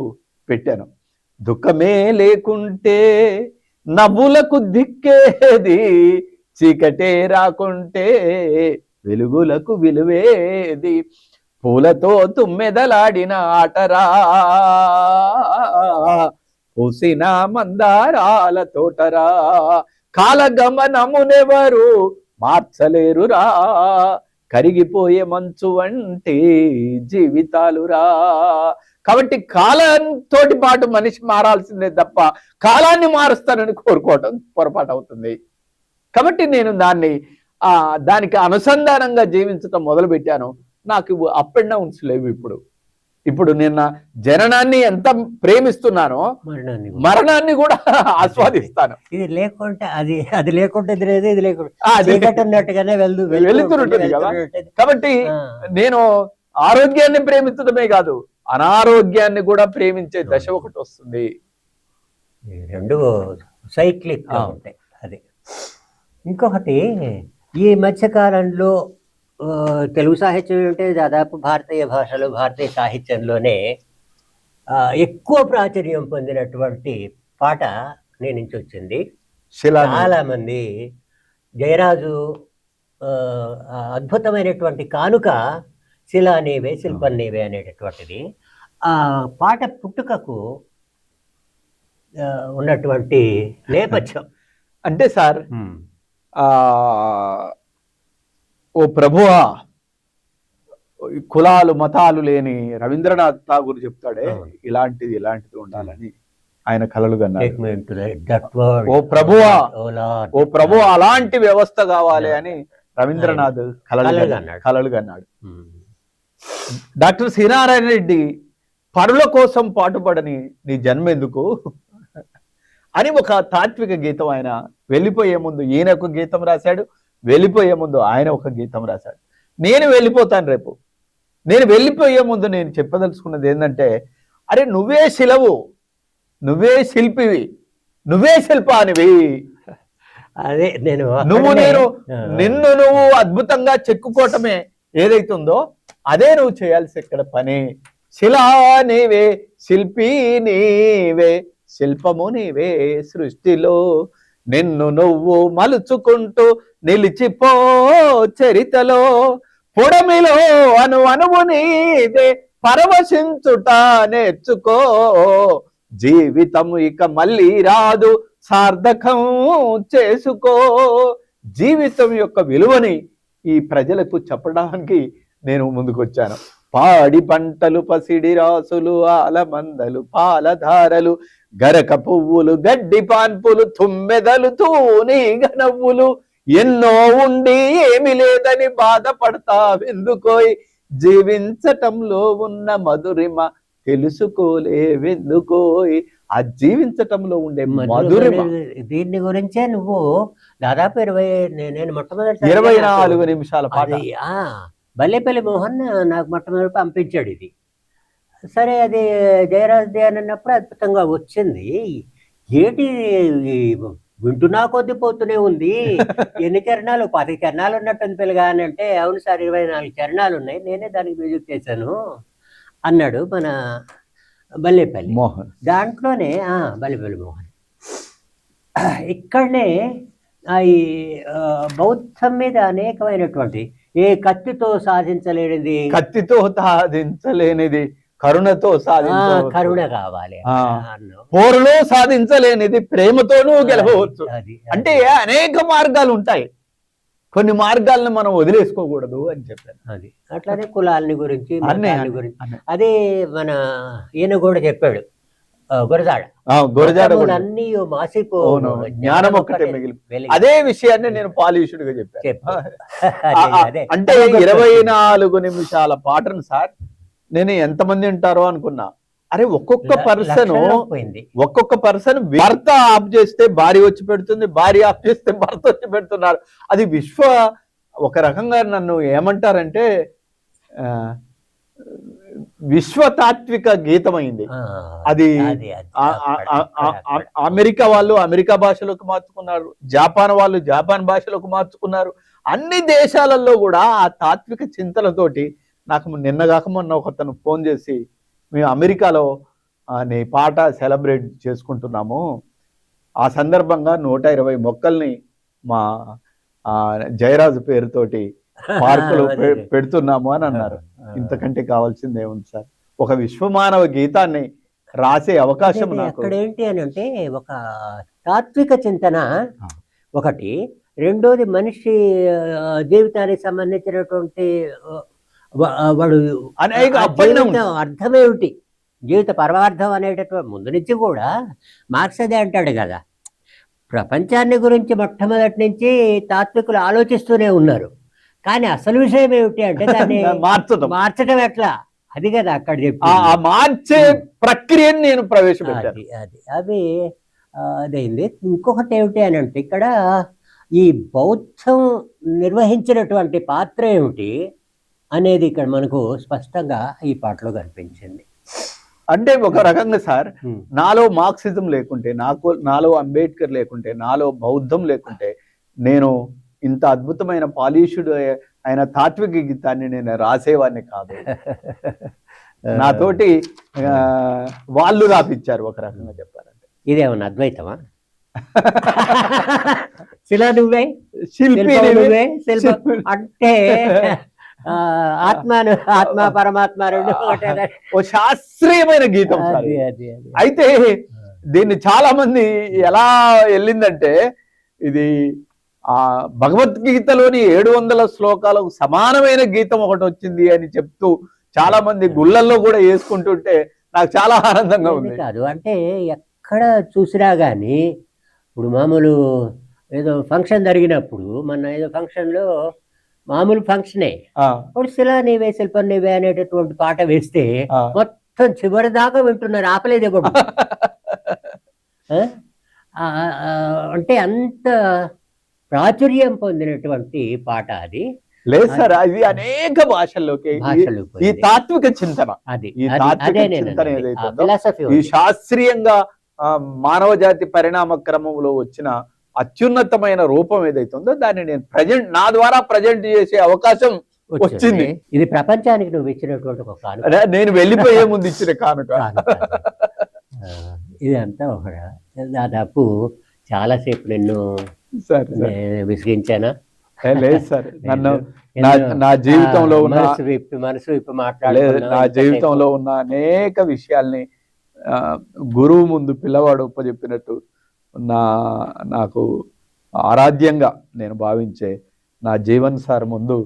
పెట్టాను. దుఃఖమే లేకుంటే నవ్వులకు దిక్కేది, చీకటే రాకుంటే వెలుగులకు విలువేది, పూలతో తుమ్మెదలాడిన ఆటరా, పూసిన మందారాల తోటరా, కాలగమనమునెవరు మార్చలేరురా, కరిగిపోయే మంచు వంటి జీవితాలురా. కాబట్టి కాలంతో పాటు మనిషి మారాల్సిందే తప్ప కాలాన్ని మారుస్తానని కోరుకోవటం పొరపాటు అవుతుంది. కాబట్టి నేను దాన్ని దానికి అనుసంధానంగా జీవించటం మొదలు పెట్టాను. నాకు అప్ అండ్ డౌన్స్ లేవు. ఇప్పుడు నిన్న జననాన్ని ఎంత ప్రేమిస్తున్నానో మరణాన్ని కూడా ఆస్వాదిస్తాను. ఇది లేకుంటే అది లేకుంటే లేదు, ఇది లేకుంటే ఉన్నట్టుగానే వెళ్తుంటుంది కదా. కాబట్టి నేను ఆరోగ్యాన్ని ప్రేమించడమే కాదు, అనారోగ్యాన్ని కూడా ప్రేమించే దశ ఒకటి వస్తుంది. రెండు సైక్లిక్ ఉంటాయి. అది ఇంకొకటి, ఈ మధ్యకాలంలో తెలుగు సాహిత్యం అంటే దాదాపు భారతీయ భాషలు, భారతీయ సాహిత్యంలోనే ఎక్కువ ప్రాచుర్యం పొందినటువంటి పాట నేను నుంచి వచ్చింది. చాలా మంది జయరాజు అద్భుతమైనటువంటి కానుక శిలా నీవే శిల్పం నీవే అనేటటువంటిది. ఆ పాట పుట్టుకకు ఉన్నటువంటి నేపథ్యం అంటే సార్, ఓ ప్రభువా, కులాలు మతాలు లేని రవీంద్రనాథ్ ఠాగూర్ చెప్తాడే ఇలాంటిది ఉండాలని ఆయన కలలు కన్నారు. ఓ ప్రభువా అలాంటి వ్యవస్థ కావాలి అని రవీంద్రనాథ్ కలలు కన్నాడు. డాక్టర్ శ్రీనారాయణ రెడ్డి పరుల కోసం పాటుపడని నీ జన్మ ఎందుకు అని ఒక తాత్విక గీతం ఆయన వెళ్ళిపోయే ముందు ఈయన ఒక గీతం రాశాడు, వెళ్ళిపోయే ముందు ఆయన ఒక గీతం రాశాడు. నేను వెళ్ళిపోతాను రేపు. నేను వెళ్ళిపోయే ముందు నేను చెప్పదలుచుకున్నది ఏంటంటే, అరే నువ్వే శిలవు, నువ్వే శిల్పివి, నువ్వే శిల్పానివి. అదే నిన్ను నువ్వు అద్భుతంగా చెక్కుకోవటమే ఏదైతుందో అదే నువ్వు చేయాల్సి ఇక్కడ పని. శిలా నీవే, శిల్పి నీవే, శిల్పము నీవే సృష్టిలో, నిన్ను నువ్వు మలుచుకుంటూ నిలిచిపో చరితలో, పొడమిలో అణువు నీదే, పరవశించుట నేర్చుకో, జీవితం ఇక మళ్ళీ రాదు సార్థకం చేసుకో. జీవితం యొక్క విలువని ఈ ప్రజలకు చెప్పడానికి నేను ముందుకొచ్చాను. పాడి పంటలు, పసిడి రాసులు, ఆలమందలు, పాలధారలు, గరక పువ్వులు, గడ్డి పాన్పులు, తుమ్మెదలు, తూనీగ నవ్వులు, ఎన్నో ఉండి ఏమి లేదని బాధపడతావెందుకోయ్, జీవించటంలో ఉన్న మధురిమ తెలుసుకోలేవెందుకోయ్. ఆ జీవించటంలో ఉండే మధురిమ, దీన్ని గురించే నువ్వు దాదాపు నేను మొట్టమొదటి 24 నిమిషాల పాట బల్లేపల్లి మోహన్ నాకు మొట్టమొదటి పంపించాడు ఇది. సరే, అది జయరాజ్ది అని అన్నప్పుడు అద్భుతంగా వచ్చింది. ఏంటి వింటున్నా కొద్ది పోతూనే ఉంది, ఎన్ని చరణాలు, 10 చరణాలు ఉన్నట్టుంది పిల్లగా అని అంటే, అవును సార్ 24 చరణాలు ఉన్నాయి, నేనే దానికి మ్యూజిక్ చేశాను అన్నాడు మన బల్లేపల్లి మోహన్. దాంట్లోనే బల్లేపల్లి మోహన్ ఇక్కడనే ఈ బౌద్ధం మీద అనేకమైనటువంటి ఏ కత్తితో సాధించలేనిది కరుణతో కరుణ కావాలి, పోరులో సాధించలేనిది ప్రేమతోనూ గెలవచ్చు. అంటే అనేక మార్గాలు ఉంటాయి, కొన్ని మార్గాలను మనం వదిలేసుకోకూడదు అని చెప్పాను. అది అట్లానే కులాలని గురించి అదే మన ఈయన కూడా చెప్పాడు, గురజాడ అన్ని మాసిపోను జ్ఞానం ఒక్కటే మిగిలి. అదే విషయాన్ని నేను పాలిషుడిగా చెప్పాను. అంటే 24 నిమిషాల పాటను సార్ నేను ఎంతమంది ఉంటారో అనుకున్నా. అరే ఒక్కొక్క పర్సన్ భర్త ఆఫ్ చేస్తే భార్య వచ్చి పెడుతుంది, భార్య ఆఫ్ చేస్తే భర్త వచ్చి పెడుతున్నారు. అది ఒక రకంగా నన్ను ఏమంటారంటే విశ్వతాత్విక గీతమైంది. అది అమెరికా వాళ్ళు అమెరికా భాషలోకి మార్చుకున్నారు, జపాన్ వాళ్ళు జపాన్ భాషలోకి మార్చుకున్నారు. అన్ని దేశాలలో కూడా ఆ తాత్విక చింతనతోటి నాకు నిన్నగాక మొన్న ఒకతను ఫోన్ చేసి, మేము అమెరికాలో నీ పాట సెలబ్రేట్ చేసుకుంటున్నాము, ఆ సందర్భంగా 120 మొక్కల్ని మా జయరాజు పేరుతోటి పార్కులు పెడుతున్నాము అని అన్నారు. ఇంతకంటే కావాల్సింది ఏముంది సార్? ఒక విశ్వమానవ గీతాన్ని రాసే అవకాశం నాకు. అక్కడ ఏంటి అని అంటే, ఒక తాత్విక చింతన ఒకటి, రెండోది మనిషి జీవితానికి సంబంధించినటువంటి వాడు అర్థమేమిటి, జీవిత పరమార్థం అనేటటువంటి ముందు నుంచి కూడా మార్క్స్ అదే అంటాడు కదా, ప్రపంచాన్ని గురించి మొట్టమొదటి నుంచి తాత్వికులు ఆలోచిస్తూనే ఉన్నారు. కానీ అసలు విషయం ఏమిటి అంటే దాన్ని మార్చడం ఎట్లా, అది కదా అక్కడ చెప్పి ఆ మార్చే ప్రక్రియను నేను ప్రవేశపెట్టాను. అది అదైంది. ఇంకొకటి ఏమిటి అని అంటే ఇక్కడ ఈ బౌద్ధం నిర్వహించినటువంటి పాత్ర ఏమిటి అనేది ఇక్కడ మనకు స్పష్టంగా ఈ పాటలో కనిపించింది. అంటే ఒక రకంగా సార్, నాలో మార్క్సిజం లేకుంటే, నాలో అంబేద్కర్ లేకుంటే, నాలో బౌద్ధం లేకుంటే నేను ఇంత అద్భుతమైన పాలిష్డ్ అయిన తాత్విక గీతాన్ని నేను రాసేవాడిని కాదు. నాతోటి వాళ్ళు రాపించారు ఒక రకంగా చెప్పాలంటే. ఇదేమన్నా అద్వైతమా? శిలా నువ్వే, శిల్పి నువ్వే, అంటే ఆత్మ పరమాత్మ రెండు ఓ శాస్త్రీయమైన గీతం. అయితే దీన్ని చాలా మంది ఎలా వెళ్ళిందంటే, ఇది భగవద్గీతలోని 700 శ్లోకాలకు సమానమైన గీతం ఒకటి వచ్చింది అని చెప్తూ చాలా మంది గుళ్ళల్లో కూడా వేసుకుంటుంటే నాకు చాలా ఆనందంగా ఉంది. కాదు అంటే ఎక్కడ చూసినా గానీ ఇప్పుడు మామూలు ఏదో ఫంక్షన్ జరిగినప్పుడు, మన ఏదో ఫంక్షన్ లో మామూలు ఫంక్షనే, ఇప్పుడు శిలా నీవే శిల్పం నీవే అనేటటువంటి పాట వేస్తే మొత్తం చివరి దాకా వింటున్నారు, ఆపలేదు ఎప్పుడు. అంటే అంత ప్రాచుర్యం పొందినటువంటి పాట అది. లేదు సార్, అది అనేక భాషల్లోకి ఈ తాత్విక చింతన, ఈ శాస్త్రీయంగా మానవ జాతి పరిణామ క్రమంలో వచ్చిన అత్యున్నతమైన రూపం ఏదైతుందో దాన్ని నేను నా ద్వారా ప్రజెంట్ చేసే అవకాశం వచ్చింది. ఇది ప్రపంచానికి నువ్వు ఇచ్చినటువంటి ఒక కానుక, నేను వెళ్ళిపోయే ముందు ఇచ్చిన కానుక. ఇదంతా ఒక దాదాపు చాలాసేపు నిన్ను విసిగించానా? లేదు సార్, నన్ను నా జీవితంలో ఉన్న మనసు విప్పి మాట్లాడలేదు. నా జీవితంలో ఉన్న అనేక విషయాల్ని గురువు ముందు పిల్లవాడు ఉపజెప్పినట్టు నాకు ఆరాధ్యంగా నేను భావించే నా జీవన్ సార్ ముందు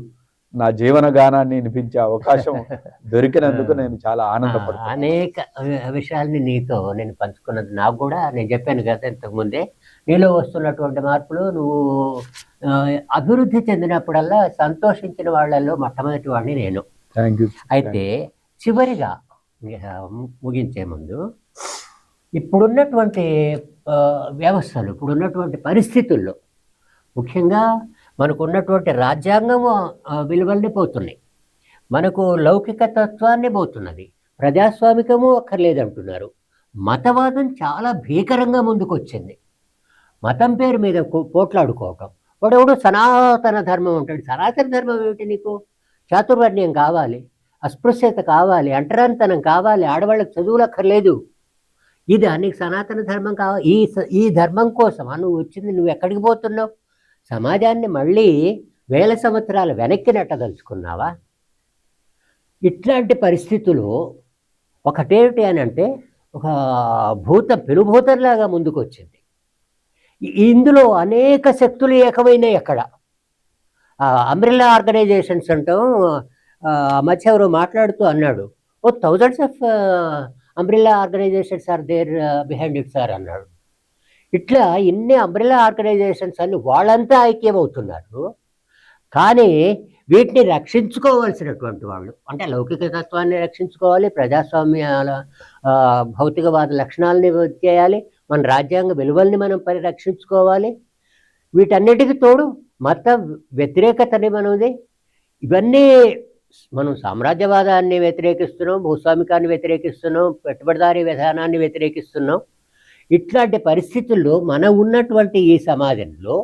నా జీవన గానాన్ని వినిపించే అవకాశం దొరికినందుకు నేను చాలా ఆనందపడుతున్నాను. అనేక విషయాల్ని నీతో నేను పంచుకున్నది నాకు కూడా, నేను చెప్పాను కదా ఇంతకు ముందే, నీలో వస్తున్నటువంటి మార్పులు నువ్వు అభివృద్ధి చెందినప్పుడల్లా సంతోషించిన వాళ్ళల్లో మొట్టమొదటి వాడిని నేను. అయితే చివరిగా ముగించే ముందు, ఇప్పుడున్నటువంటి వ్యవస్థలు, ఇప్పుడున్నటువంటి పరిస్థితుల్లో ముఖ్యంగా మనకు ఉన్నటువంటి రాజ్యాంగం విలువల్ని పోతున్నాయి, మనకు లౌకిక తత్వాన్ని పోతున్నది, ప్రజాస్వామికము అక్కర్లేదంటున్నారు, మతవాదం చాలా భీకరంగా ముందుకు వచ్చింది. మతం పేరు మీద పోట్లాడుకోవటం, వాడెవడు సనాతన ధర్మం ఉంటాడు. సనాతన ధర్మం ఏమిటి? నీకు చాతుర్వర్ణ్యం కావాలి, అస్పృశ్యత కావాలి, అంటరానితనం కావాలి, ఆడవాళ్ళకి చదువులు అక్కర్లేదు, ఇది నీకు సనాతన ధర్మం కావాలి. ఈ ధర్మం కోసం నువ్వు వచ్చింది, నువ్వు ఎక్కడికి పోతున్నావు? సమాజాన్ని మళ్ళీ 1000 సంవత్సరాలు వెనక్కి నెట్టదలుచుకున్నావా? ఇట్లాంటి పరిస్థితులు ఒకటేమిటి అని అంటే ఒక పెనుభూతంలాగా ముందుకు వచ్చింది. ఇందులో అనేక శక్తులు ఏకమైనాయి. అక్కడ అంబ్రెల్లా ఆర్గనైజేషన్స్ అంటాం, మధ్య ఎవరో మాట్లాడుతూ అన్నాడు, thousands of umbrella organisations are there behind it sir అన్నాడు. ఇట్లా ఇన్ని అంబ్రెల్లా ఆర్గనైజేషన్స్ అన్ని వాళ్ళంతా ఐక్యమవుతున్నారు, కానీ వీటిని రక్షించుకోవాల్సినటువంటి వాళ్ళు, అంటే లౌకిక తత్వాన్ని రక్షించుకోవాలి, ప్రజాస్వామ్యాల భౌతికవాద లక్షణాలని చేయాలి, మన రాజ్యాంగ విలువల్ని మనం పరిరక్షించుకోవాలి, వీటన్నిటికీ తోడు మత వ్యతిరేకతని మనది. ఇవన్నీ మనం సామ్రాజ్యవాదాన్ని వ్యతిరేకిస్తున్నాం, భూస్వామికాన్ని వ్యతిరేకిస్తున్నాం, పెట్టుబడిదారీ విధానాన్ని వ్యతిరేకిస్తున్నాం. ఇట్లాంటి పరిస్థితుల్లో మనం ఉన్నటువంటి ఈ సమాజంలో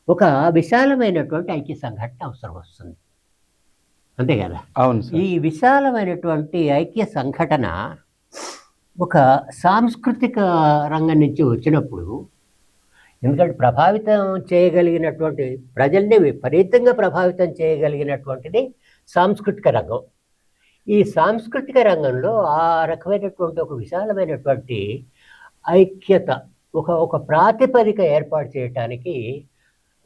ఒక విశాలమైనటువంటి ఐక్య సంఘటన అవసరం వస్తుంది, అంతే కదా? అవును. ఈ విశాలమైనటువంటి ఐక్య సంఘటన ఒక సాంస్కృతిక రంగం నుంచి వచ్చినప్పుడు, ఎందుకంటే ప్రభావితం చేయగలిగినటువంటి ప్రజల్ని విపరీతంగా ప్రభావితం చేయగలిగినటువంటిది సాంస్కృతిక రంగం. ఈ సాంస్కృతిక రంగంలో ఆ రకమైనటువంటి ఒక విశాలమైనటువంటి ఐక్యత, ఒక ప్రాతిపదిక ఏర్పాటు చేయటానికి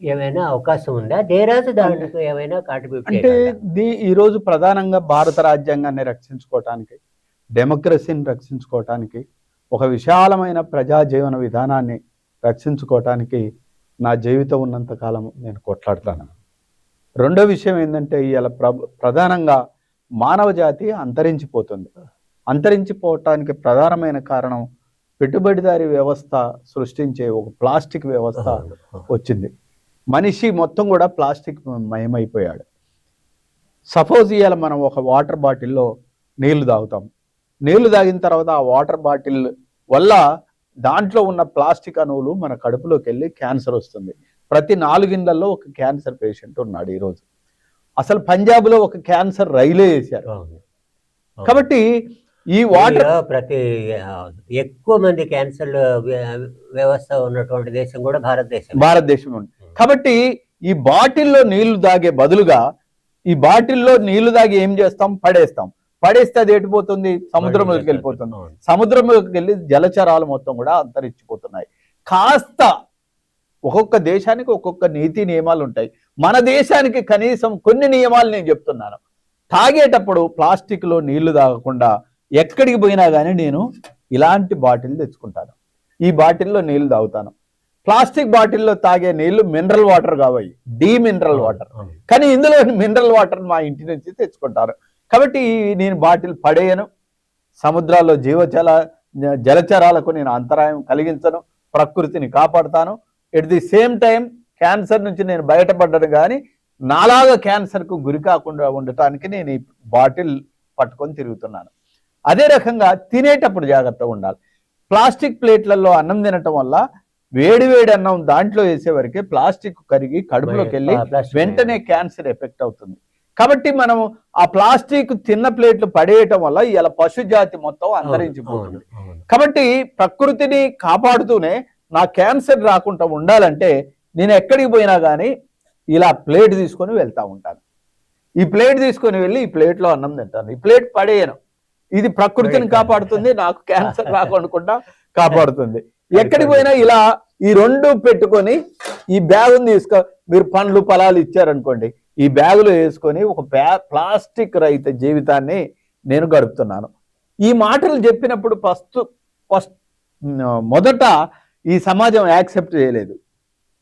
ఏమైనా అవకాశం ఉందా? జయరాజు దాంట్లో ఏమైనా కాంట్రిబ్యూట్ అంటే ఈరోజు ప్రధానంగా భారత రాజ్యాంగాన్ని రక్షించుకోవటానికి, డెమోక్రసీని రక్షించుకోవటానికి, ఒక విశాలమైన ప్రజా జీవన విధానాన్ని రక్షించుకోవటానికి నా జీవితం ఉన్నంత కాలం నేను కొట్లాడతాను. రెండో విషయం ఏంటంటే ఇవాళ ప్రధానంగా మానవ జాతి అంతరించిపోతుంది. అంతరించిపోవటానికి ప్రధానమైన కారణం పెట్టుబడిదారీ వ్యవస్థ సృష్టించే ఒక ప్లాస్టిక్ వ్యవస్థ వచ్చింది. మనిషి మొత్తం కూడా ప్లాస్టిక్ మయమైపోయాడు. సపోజ్ ఇవాళ మనం ఒక వాటర్ బాటిల్లో నీళ్లు తాగుతాం. నీళ్లు తాగిన తర్వాత ఆ వాటర్ బాటిల్ వల్ల దాంట్లో ఉన్న ప్లాస్టిక్ అణువులు మన కడుపులోకి వెళ్ళి క్యాన్సర్ వస్తుంది. ప్రతి 4 ఇళ్లలో ఒక క్యాన్సర్ పేషెంట్ ఉన్నాడు ఈరోజు. అసలు పంజాబ్లో ఒక క్యాన్సర్ రైలే వేశారు. కాబట్టి ఈ వాటర్ ప్రతి ఎక్కువ మంది క్యాన్సర్ వ్యవస్థ ఉన్నటువంటి దేశం కూడా భారతదేశం ఉంది. కాబట్టి ఈ బాటిల్లో నీళ్లు తాగే బదులుగా ఈ బాటిల్లో నీళ్లు తాగి ఏం చేస్తాం? పడేస్తే అది ఎటుపోతుంది? సముద్రంలోకి వెళ్ళిపోతుంది. సముద్రంలోకి వెళ్ళి జలచరాలు మొత్తం కూడా అంతరించిపోతున్నాయి. కాస్త ఒక్కొక్క దేశానికి ఒక్కొక్క నీతి నియమాలు ఉంటాయి. మన దేశానికి కనీసం కొన్ని నియమాలు నేను చెప్తున్నాను. తాగేటప్పుడు ప్లాస్టిక్లో నీళ్లు తాగకుండా ఎక్కడికి పోయినా కానీ నేను ఇలాంటి బాటిల్ తెచ్చుకుంటాను. ఈ బాటిల్లో నీళ్లు తాగుతాను. ప్లాస్టిక్ బాటిల్లో తాగే నీళ్లు మినరల్ వాటర్ కావాలి, మినరల్ వాటర్. కానీ ఇందులో మినరల్ వాటర్ మా ఇంటి నుంచి తెచ్చుకుంటారు. కాబట్టి నేను బాటిల్ పడేయను. సముద్రాల్లో జలచరాలకు నేను అంతరాయం కలిగించను. ప్రకృతిని కాపాడుతాను. At the same time cancer నుంచి నేను బయటపడ్డాను. కానీ నాలాగా క్యాన్సర్కు గురి కాకుండా ఉండటానికి నేను ఈ బాటిల్ పట్టుకొని తిరుగుతున్నాను. అదే రకంగా తినేటప్పుడు జాగ్రత్తగా ఉండాలి. ప్లాస్టిక్ ప్లేట్లలో అన్నం తినటం వల్ల వేడి అన్నం దాంట్లో వేసేవరకే ప్లాస్టిక్ కరిగి కడుపులోకి వెళ్ళి వెంటనే క్యాన్సర్ ఎఫెక్ట్ అవుతుంది. కాబట్టి మనం ఆ ప్లాస్టిక్ తిన్న ప్లేట్లు పడేయటం వల్ల ఇలా పశు జాతి మొత్తం అంతరించిపోతుంది. కాబట్టి ప్రకృతిని కాపాడుతూనే నా క్యాన్సర్ రాకుండా ఉండాలంటే నేను ఎక్కడికి పోయినా కానీ ఇలా ప్లేట్ తీసుకొని వెళ్తా ఉంటాను. ఈ ప్లేట్ తీసుకొని వెళ్ళి ఈ ప్లేట్లో అన్నం తింటాను. ఈ ప్లేట్ పడేయను. ఇది ప్రకృతిని కాపాడుతుంది, నాకు క్యాన్సర్ రాకుండా కాపాడుతుంది. ఎక్కడికి పోయినా ఇలా ఈ రెండు పెట్టుకొని ఈ బ్యాగుని మీరు పండ్లు ఫలాలు ఇచ్చారనుకోండి, ఈ బ్యాగులో వేసుకొని ఒక ప్లాస్టిక్ రహిత జీవితాన్ని నేను గడుపుతున్నాను. ఈ మాటలు చెప్పినప్పుడు మొదట ఈ సమాజం యాక్సెప్ట్ చేయలేదు.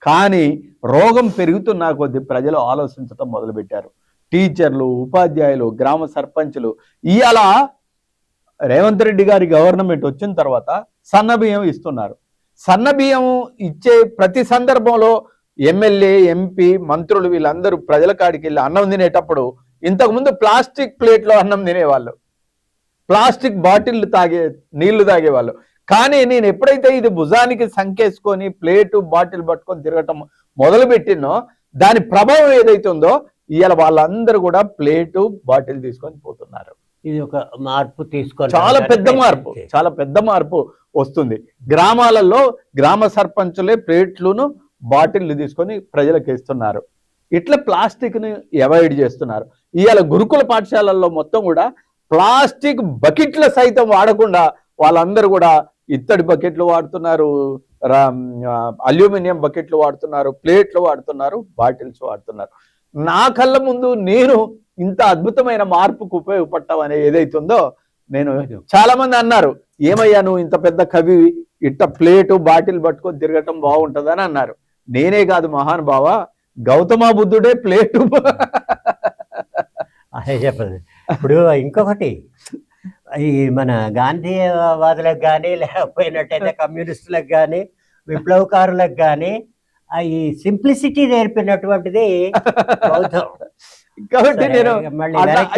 కానీ రోగం పెరుగుతున్న కొద్దీ ప్రజలు ఆలోచించడం మొదలుపెట్టారు. టీచర్లు, ఉపాధ్యాయులు, గ్రామ సర్పంచులు ఇవాళ రేవంత్ రెడ్డి గారి గవర్నమెంట్ వచ్చిన తర్వాత సన్నబియ్యం ఇస్తున్నారు. సన్నబియ్యం ఇచ్చే ప్రతి సందర్భంలో ఎమ్మెల్యే, ఎంపీ, మంత్రులు వీళ్ళందరూ ప్రజల కాడికి వెళ్ళి అన్నం తినేటప్పుడు ఇంతకుముందు ప్లాస్టిక్ ప్లేట్లో అన్నం తినేవాళ్ళు, ప్లాస్టిక్ బాటిల్ నీళ్లు తాగేవాళ్ళు. కానీ నేను ఎప్పుడైతే ఇది భుజానికి సంకేసుకొని ప్లేటు బాటిల్ పట్టుకొని తిరగటం మొదలుపెట్టినో దాని ప్రభావం ఏదైతే ఉందో ఇవాళ వాళ్ళందరూ కూడా ప్లేటు బాటిల్ తీసుకొని పోతున్నారు. ఇది ఒక మార్పు తీసుకొని చాలా పెద్ద మార్పు వస్తుంది. గ్రామాలలో గ్రామ సర్పంచులే ప్లేట్లను బాటిల్లు తీసుకొని ప్రజలకు ఇస్తున్నారు. ఇట్లా ప్లాస్టిక్ ని అవాయిడ్ చేస్తున్నారు. ఇవాళ గురుకుల పాఠశాలల్లో మొత్తం కూడా ప్లాస్టిక్ బకెట్ల సైతం వాడకుండా వాళ్ళందరూ కూడా ఇత్తడి బకెట్లు వాడుతున్నారు, అల్యూమినియం బకెట్లు వాడుతున్నారు, ప్లేట్లు వాడుతున్నారు, బాటిల్స్ వాడుతున్నారు. నా కళ్ళ ముందు నేను ఇంత అద్భుతమైన మార్పుకు ఉపయోగపడటం అనేది ఏదైతుందో నేను చాలా మంది అన్నారు, ఏమయ్యా నువ్వు ఇంత పెద్ద కవి ఇట్ట ప్లేటు బాటిల్ పట్టుకొని తిరగటం బాగుంటుందని అన్నారు. నేనే కాదు మహానుభావ, గౌతమ బుద్ధుడే ప్లేటు. అదే చెప్పండి. ఇప్పుడు ఇంకొకటి, ఈ మన గాంధీవాదులకు కానీ లేకపోయినట్టయితే కమ్యూనిస్టులకు కానీ విప్లవకారులకు కానీ ఈ సింప్లిసిటీ నేర్పినటువంటిది బౌద్ధం. కాబట్టి నేను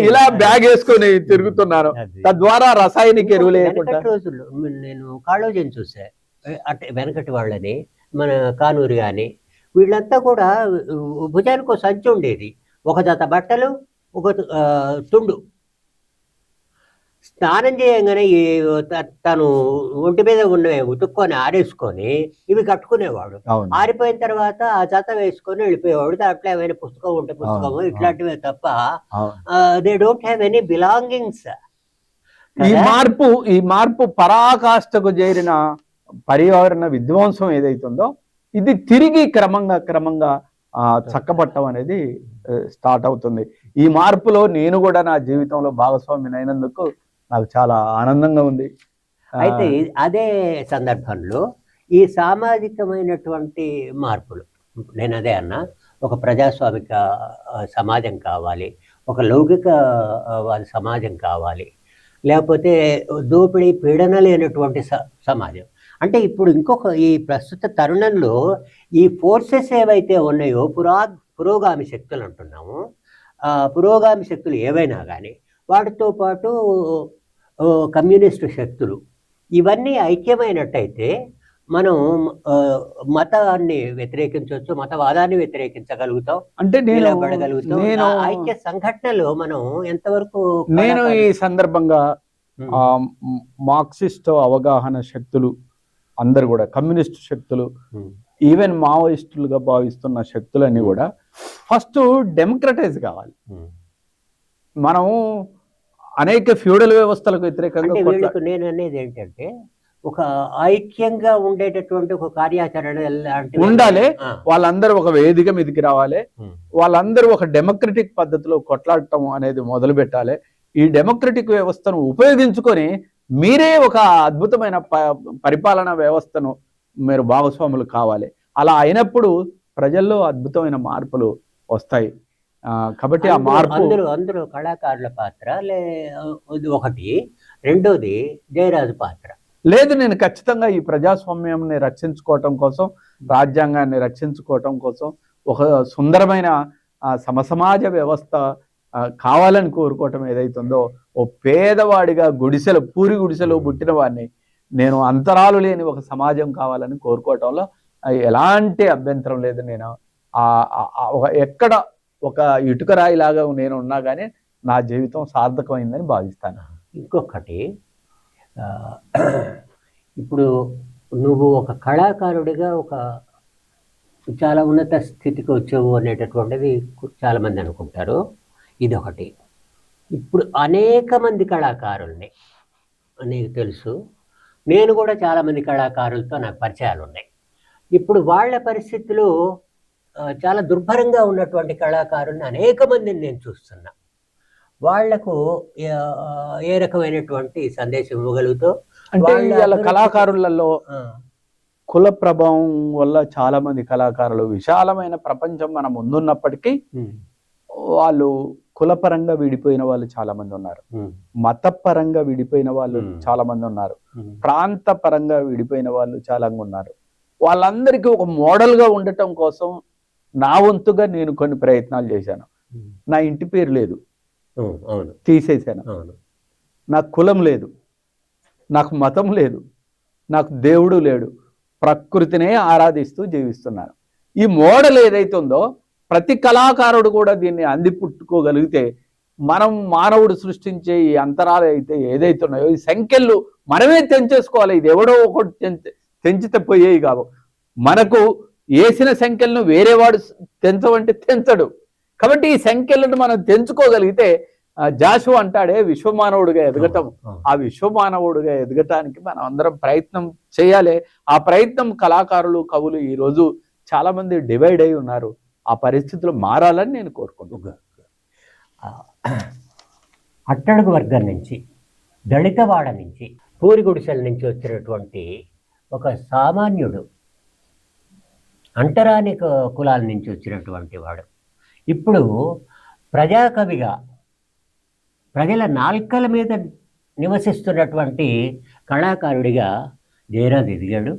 ఇలా బ్యాగ్ వేసుకొని తిరుగుతున్నాను. తద్వారా రసాయనిక ఎరువులు రోజుల్లో నేను కాళోజీని చూసా, అంటే వెనకటి వాళ్ళని, మన కానూరు కానీ వీళ్ళంతా కూడా భుజానికి ఒక సంచి ఉండేది, ఒక జత బట్టలు, ఒక తుండు. స్నానం చేయగానే తను ఒంటి మీద ఉన్నవి ఉతుక్కొని ఆరేసుకొని ఇవి కట్టుకునేవాడు. ఆరిపోయిన తర్వాత ఆ జత వేసుకొని వెళ్ళిపోయేవాడు. దాంట్లో ఏమైనా పుస్తకం ఉంటే పుస్తకము ఇట్లాంటివే తప్ప they don't have any belongings. ఈ మార్పు పరాకాష్ఠకు చేరిన పర్యావరణ విధ్వంసం ఏదైతుందో ఇది తిరిగి క్రమంగా చక్కబట్టం అనేది స్టార్ట్ అవుతుంది. ఈ మార్పులో నేను కూడా నా జీవితంలో భాగస్వామిని అయినందుకు నాకు చాలా ఆనందంగా ఉంది. అయితే అదే సందర్భంలో ఈ సామాజికమైనటువంటి మార్పులు, నేను అదే అన్నా, ఒక ప్రజాస్వామిక సమాజం కావాలి, ఒక లౌకిక సమాజం కావాలి, లేకపోతే దోపిడీ పీడన లేనటువంటి సమాజం. అంటే ఇప్పుడు ఇంకొక ఈ ప్రస్తుత తరుణంలో ఈ ఫోర్సెస్ ఏవైతే ఉన్నాయో పురోగామి శక్తులు అంటున్నాము, పురోగామి శక్తులు ఏవైనా కానీ వాటితో పాటు కమ్యూనిస్టు శక్తులు ఇవన్నీ ఐక్యమైనట్టయితే మనం మతాన్ని వ్యతిరేకించవచ్చు, మతవాదాన్ని వ్యతిరేకించగలుగుతాం, అంటే నిలబడగలుగుతాం. ఐక్య సంఘటనలో మనం ఎంతవరకు నేను ఈ సందర్భంగా మార్క్సిస్ట్ అవగాహన శక్తులు అందరు కూడా, కమ్యూనిస్ట్ శక్తులు, ఈవెన్ మావోయిస్టులుగా భావిస్తున్న శక్తులన్నీ కూడా ఫస్ట్ డెమోక్రటైజ్ కావాలి. మనం అనేక ఫ్యూడల్ వ్యవస్థలకు వ్యతిరేకంగా నేను అనేది ఏంటంటే ఒక ఐక్యంగా ఉండేటటువంటి ఒక కార్యాచరణ ఉండాలి. వాళ్ళందరూ ఒక వేదిక మీదకి రావాలి, వాళ్ళందరూ ఒక డెమోక్రటిక్ పద్ధతిలో కొట్లాడటం అనేది మొదలు పెట్టాలి. ఈ డెమోక్రటిక్ వ్యవస్థను ఉపయోగించుకొని మీరే ఒక అద్భుతమైన పరిపాలనా వ్యవస్థను మీరు భాగస్వాములు కావాలి. అలా అయినప్పుడు ప్రజల్లో అద్భుతమైన మార్పులు వస్తాయి. కాబట్టి ఆ మార్పు అందులో కళాకారుల పాత్ర ఒకటి, రెండోది జయరాజు పాత్ర లేదు. నేను ఖచ్చితంగా ఈ ప్రజాస్వామ్యాన్ని రక్షించుకోవటం కోసం, రాజ్యాంగాన్ని రక్షించుకోవటం కోసం, ఒక సుందరమైన సమసమాజ వ్యవస్థ కావాలని కోరుకోవటం ఏదైతుందో, ఓ పేదవాడిగా పూరి గుడిసెలో పుట్టిన వాడిని నేను అంతరాలు లేని ఒక సమాజం కావాలని కోరుకోవటంలో ఎలాంటి అభ్యంతరం లేదు. నేను ఎక్కడ ఒక ఇటుక రాయిలాగా నేను ఉన్నా కానీ నా జీవితం సార్థకమైందని భావిస్తాను. ఇంకొకటి, ఇప్పుడు నువ్వు ఒక కళాకారుడిగా ఒక చాలా ఉన్నత స్థితికి వచ్చావు అనేటటువంటిది చాలామంది అనుకుంటారు. ఇదొకటి. ఇప్పుడు అనేక మంది కళాకారుల్ని నీకు తెలుసు, నేను కూడా చాలామంది కళాకారులతో నాకు పరిచయాలు ఉన్నాయి. ఇప్పుడు వాళ్ళ పరిస్థితులు చాలా దుర్భరంగా ఉన్నటువంటి కళాకారుల్ని అనేక మందిని నేను చూస్తున్నా. వాళ్లకు ఏ రకమైనటువంటి సందేశం ఇవ్వగలుగుతావు? అంటే ఇవాళ కళాకారులలో కుల ప్రభావం వల్ల చాలా మంది కళాకారులు, విశాలమైన ప్రపంచం మన ముందున్నప్పటికీ వాళ్ళు కులపరంగా విడిపోయిన వాళ్ళు చాలా మంది ఉన్నారు, మతపరంగా విడిపోయిన వాళ్ళు చాలా మంది ఉన్నారు, ప్రాంత పరంగా విడిపోయిన వాళ్ళు చాలా ఉన్నారు. వాళ్ళందరికీ ఒక మోడల్ గా ఉండటం కోసం నా వంతుగా నేను కొన్ని ప్రయత్నాలు చేశాను. నా ఇంటి పేరు లేదు, తీసేశాను. నాకు కులం లేదు, నాకు మతం లేదు, నాకు దేవుడు లేడు, ప్రకృతినే ఆరాధిస్తూ జీవిస్తున్నాను. ఈ మోడల్ ఏదైతే ఉందో ప్రతి కళాకారుడు కూడా దీన్ని అందిపుట్టుకోగలిగితే మనం మానవుడు సృష్టించే ఈ అంతరాలు అయితే ఏదైతే ఉన్నాయో ఈ సంఖ్యలు మనమే తెంచేసుకోవాలి. ఇది ఎవడో ఒకటి తెంచితే పోయేవి కావు. మనకు వేసిన సంఖ్యలను వేరేవాడు తెంచవంటే తెంచడు. కాబట్టి ఈ సంఖ్యలను మనం తెంచుకోగలిగితే జాషువా అంటాడే విశ్వమానవుడిగా ఎదగటం, ఆ విశ్వమానవుడిగా ఎదగటానికి మనం అందరం ప్రయత్నం చేయాలి. ఆ ప్రయత్నం కళాకారులు, కవులు ఈరోజు చాలా మంది డివైడ్ అయి ఉన్నారు. ఆ పరిస్థితులు మారాలని నేను కోరుకుంటున్నాను. అట్టడుగు వర్గం నుంచి, దళితవాడ నుంచి, పూరి గుడిసెల నుంచి వచ్చినటువంటి ఒక సామాన్యుడు, అంటరాని కులాల నుంచి వచ్చినటువంటి వాడు ఇప్పుడు ప్రజాకవిగా ప్రజల నాల్కల మీద నివసిస్తున్నటువంటి కళాకారుడిగా జయరాజు ఎదిగాడు.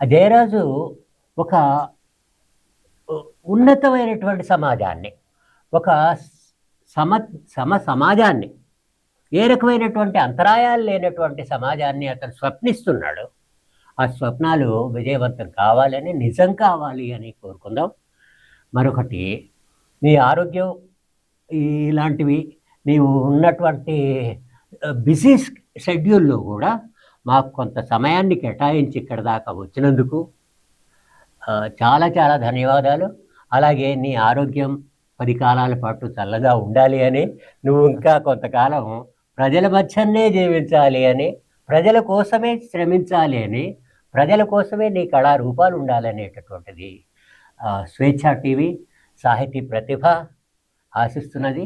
ఆ జయరాజు ఒక ఉన్నతమైనటువంటి సమాజాన్ని, ఒక సమాజాన్ని, ఏ రకమైనటువంటి అంతరాయాలు లేనటువంటి సమాజాన్ని అతను స్వప్నిస్తున్నాడు. ఆ స్వప్నాలు విజయవంతం కావాలని, నిజం కావాలి అని కోరుకుందాం. మరొకటి, నీ ఆరోగ్యం ఇలాంటివి, నీవు ఉన్నటువంటి బిజీ షెడ్యూల్లో కూడా మాకు కొంత సమయాన్ని కేటాయించి ఇక్కడ దాకా వచ్చినందుకు చాలా చాలా ధన్యవాదాలు. అలాగే నీ ఆరోగ్యం 10 కాలాల పాటు చల్లగా ఉండాలి అని, నువ్వు ఇంకా కొంతకాలం ప్రజల మధ్యనే జీవించాలి అని, ప్రజల కోసమే శ్రమించాలి అని, ప్రజల కోసమే నీ కళారూపాలు ఉండాలనేటటువంటిది స్వేచ్ఛ టీవీ సాహితీ ప్రతిభ ఆశిస్తున్నది.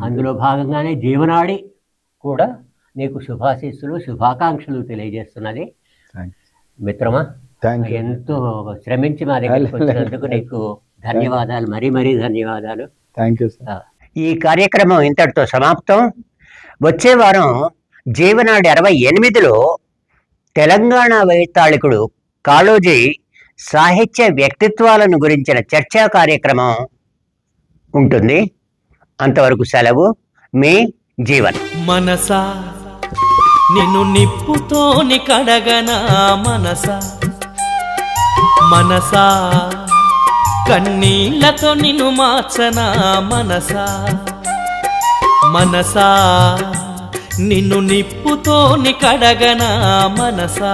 అందులో భాగంగానే జీవనాడి కూడా నీకు శుభాశీస్సులు, శుభాకాంక్షలు తెలియజేస్తున్నది. మిత్రమా, థ్యాంక్ యూ. ఎంతో శ్రమించి మా దగ్గరికి వచ్చినందుకు నీకు ధన్యవాదాలు, మరీ మరీ ధన్యవాదాలు. Thank you sir. ఈ కార్యక్రమం ఇంతటితో సమాప్తం. వచ్చే వారం జీవనాడి 68లో తెలంగాణ వైతాళికుడు కాళోజీ సాహిత్య వ్యక్తిత్వాలను గురించిన చర్చా కార్యక్రమం ఉంటుంది. అంతవరకు సెలవు. మీ జీవన్. మనసా నిన్ను నిప్పుతోని కడగనా మనసా, మనసా కన్నీళ్లతో నిన్ను మార్చనా మనసా, మనసా నిన్ను నిప్పుతోని కడగనా మనసా,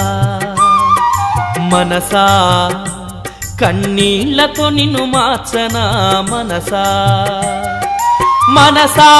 మనసా కన్నీళ్లతో నిన్ను మార్చనా మనసా, మనసా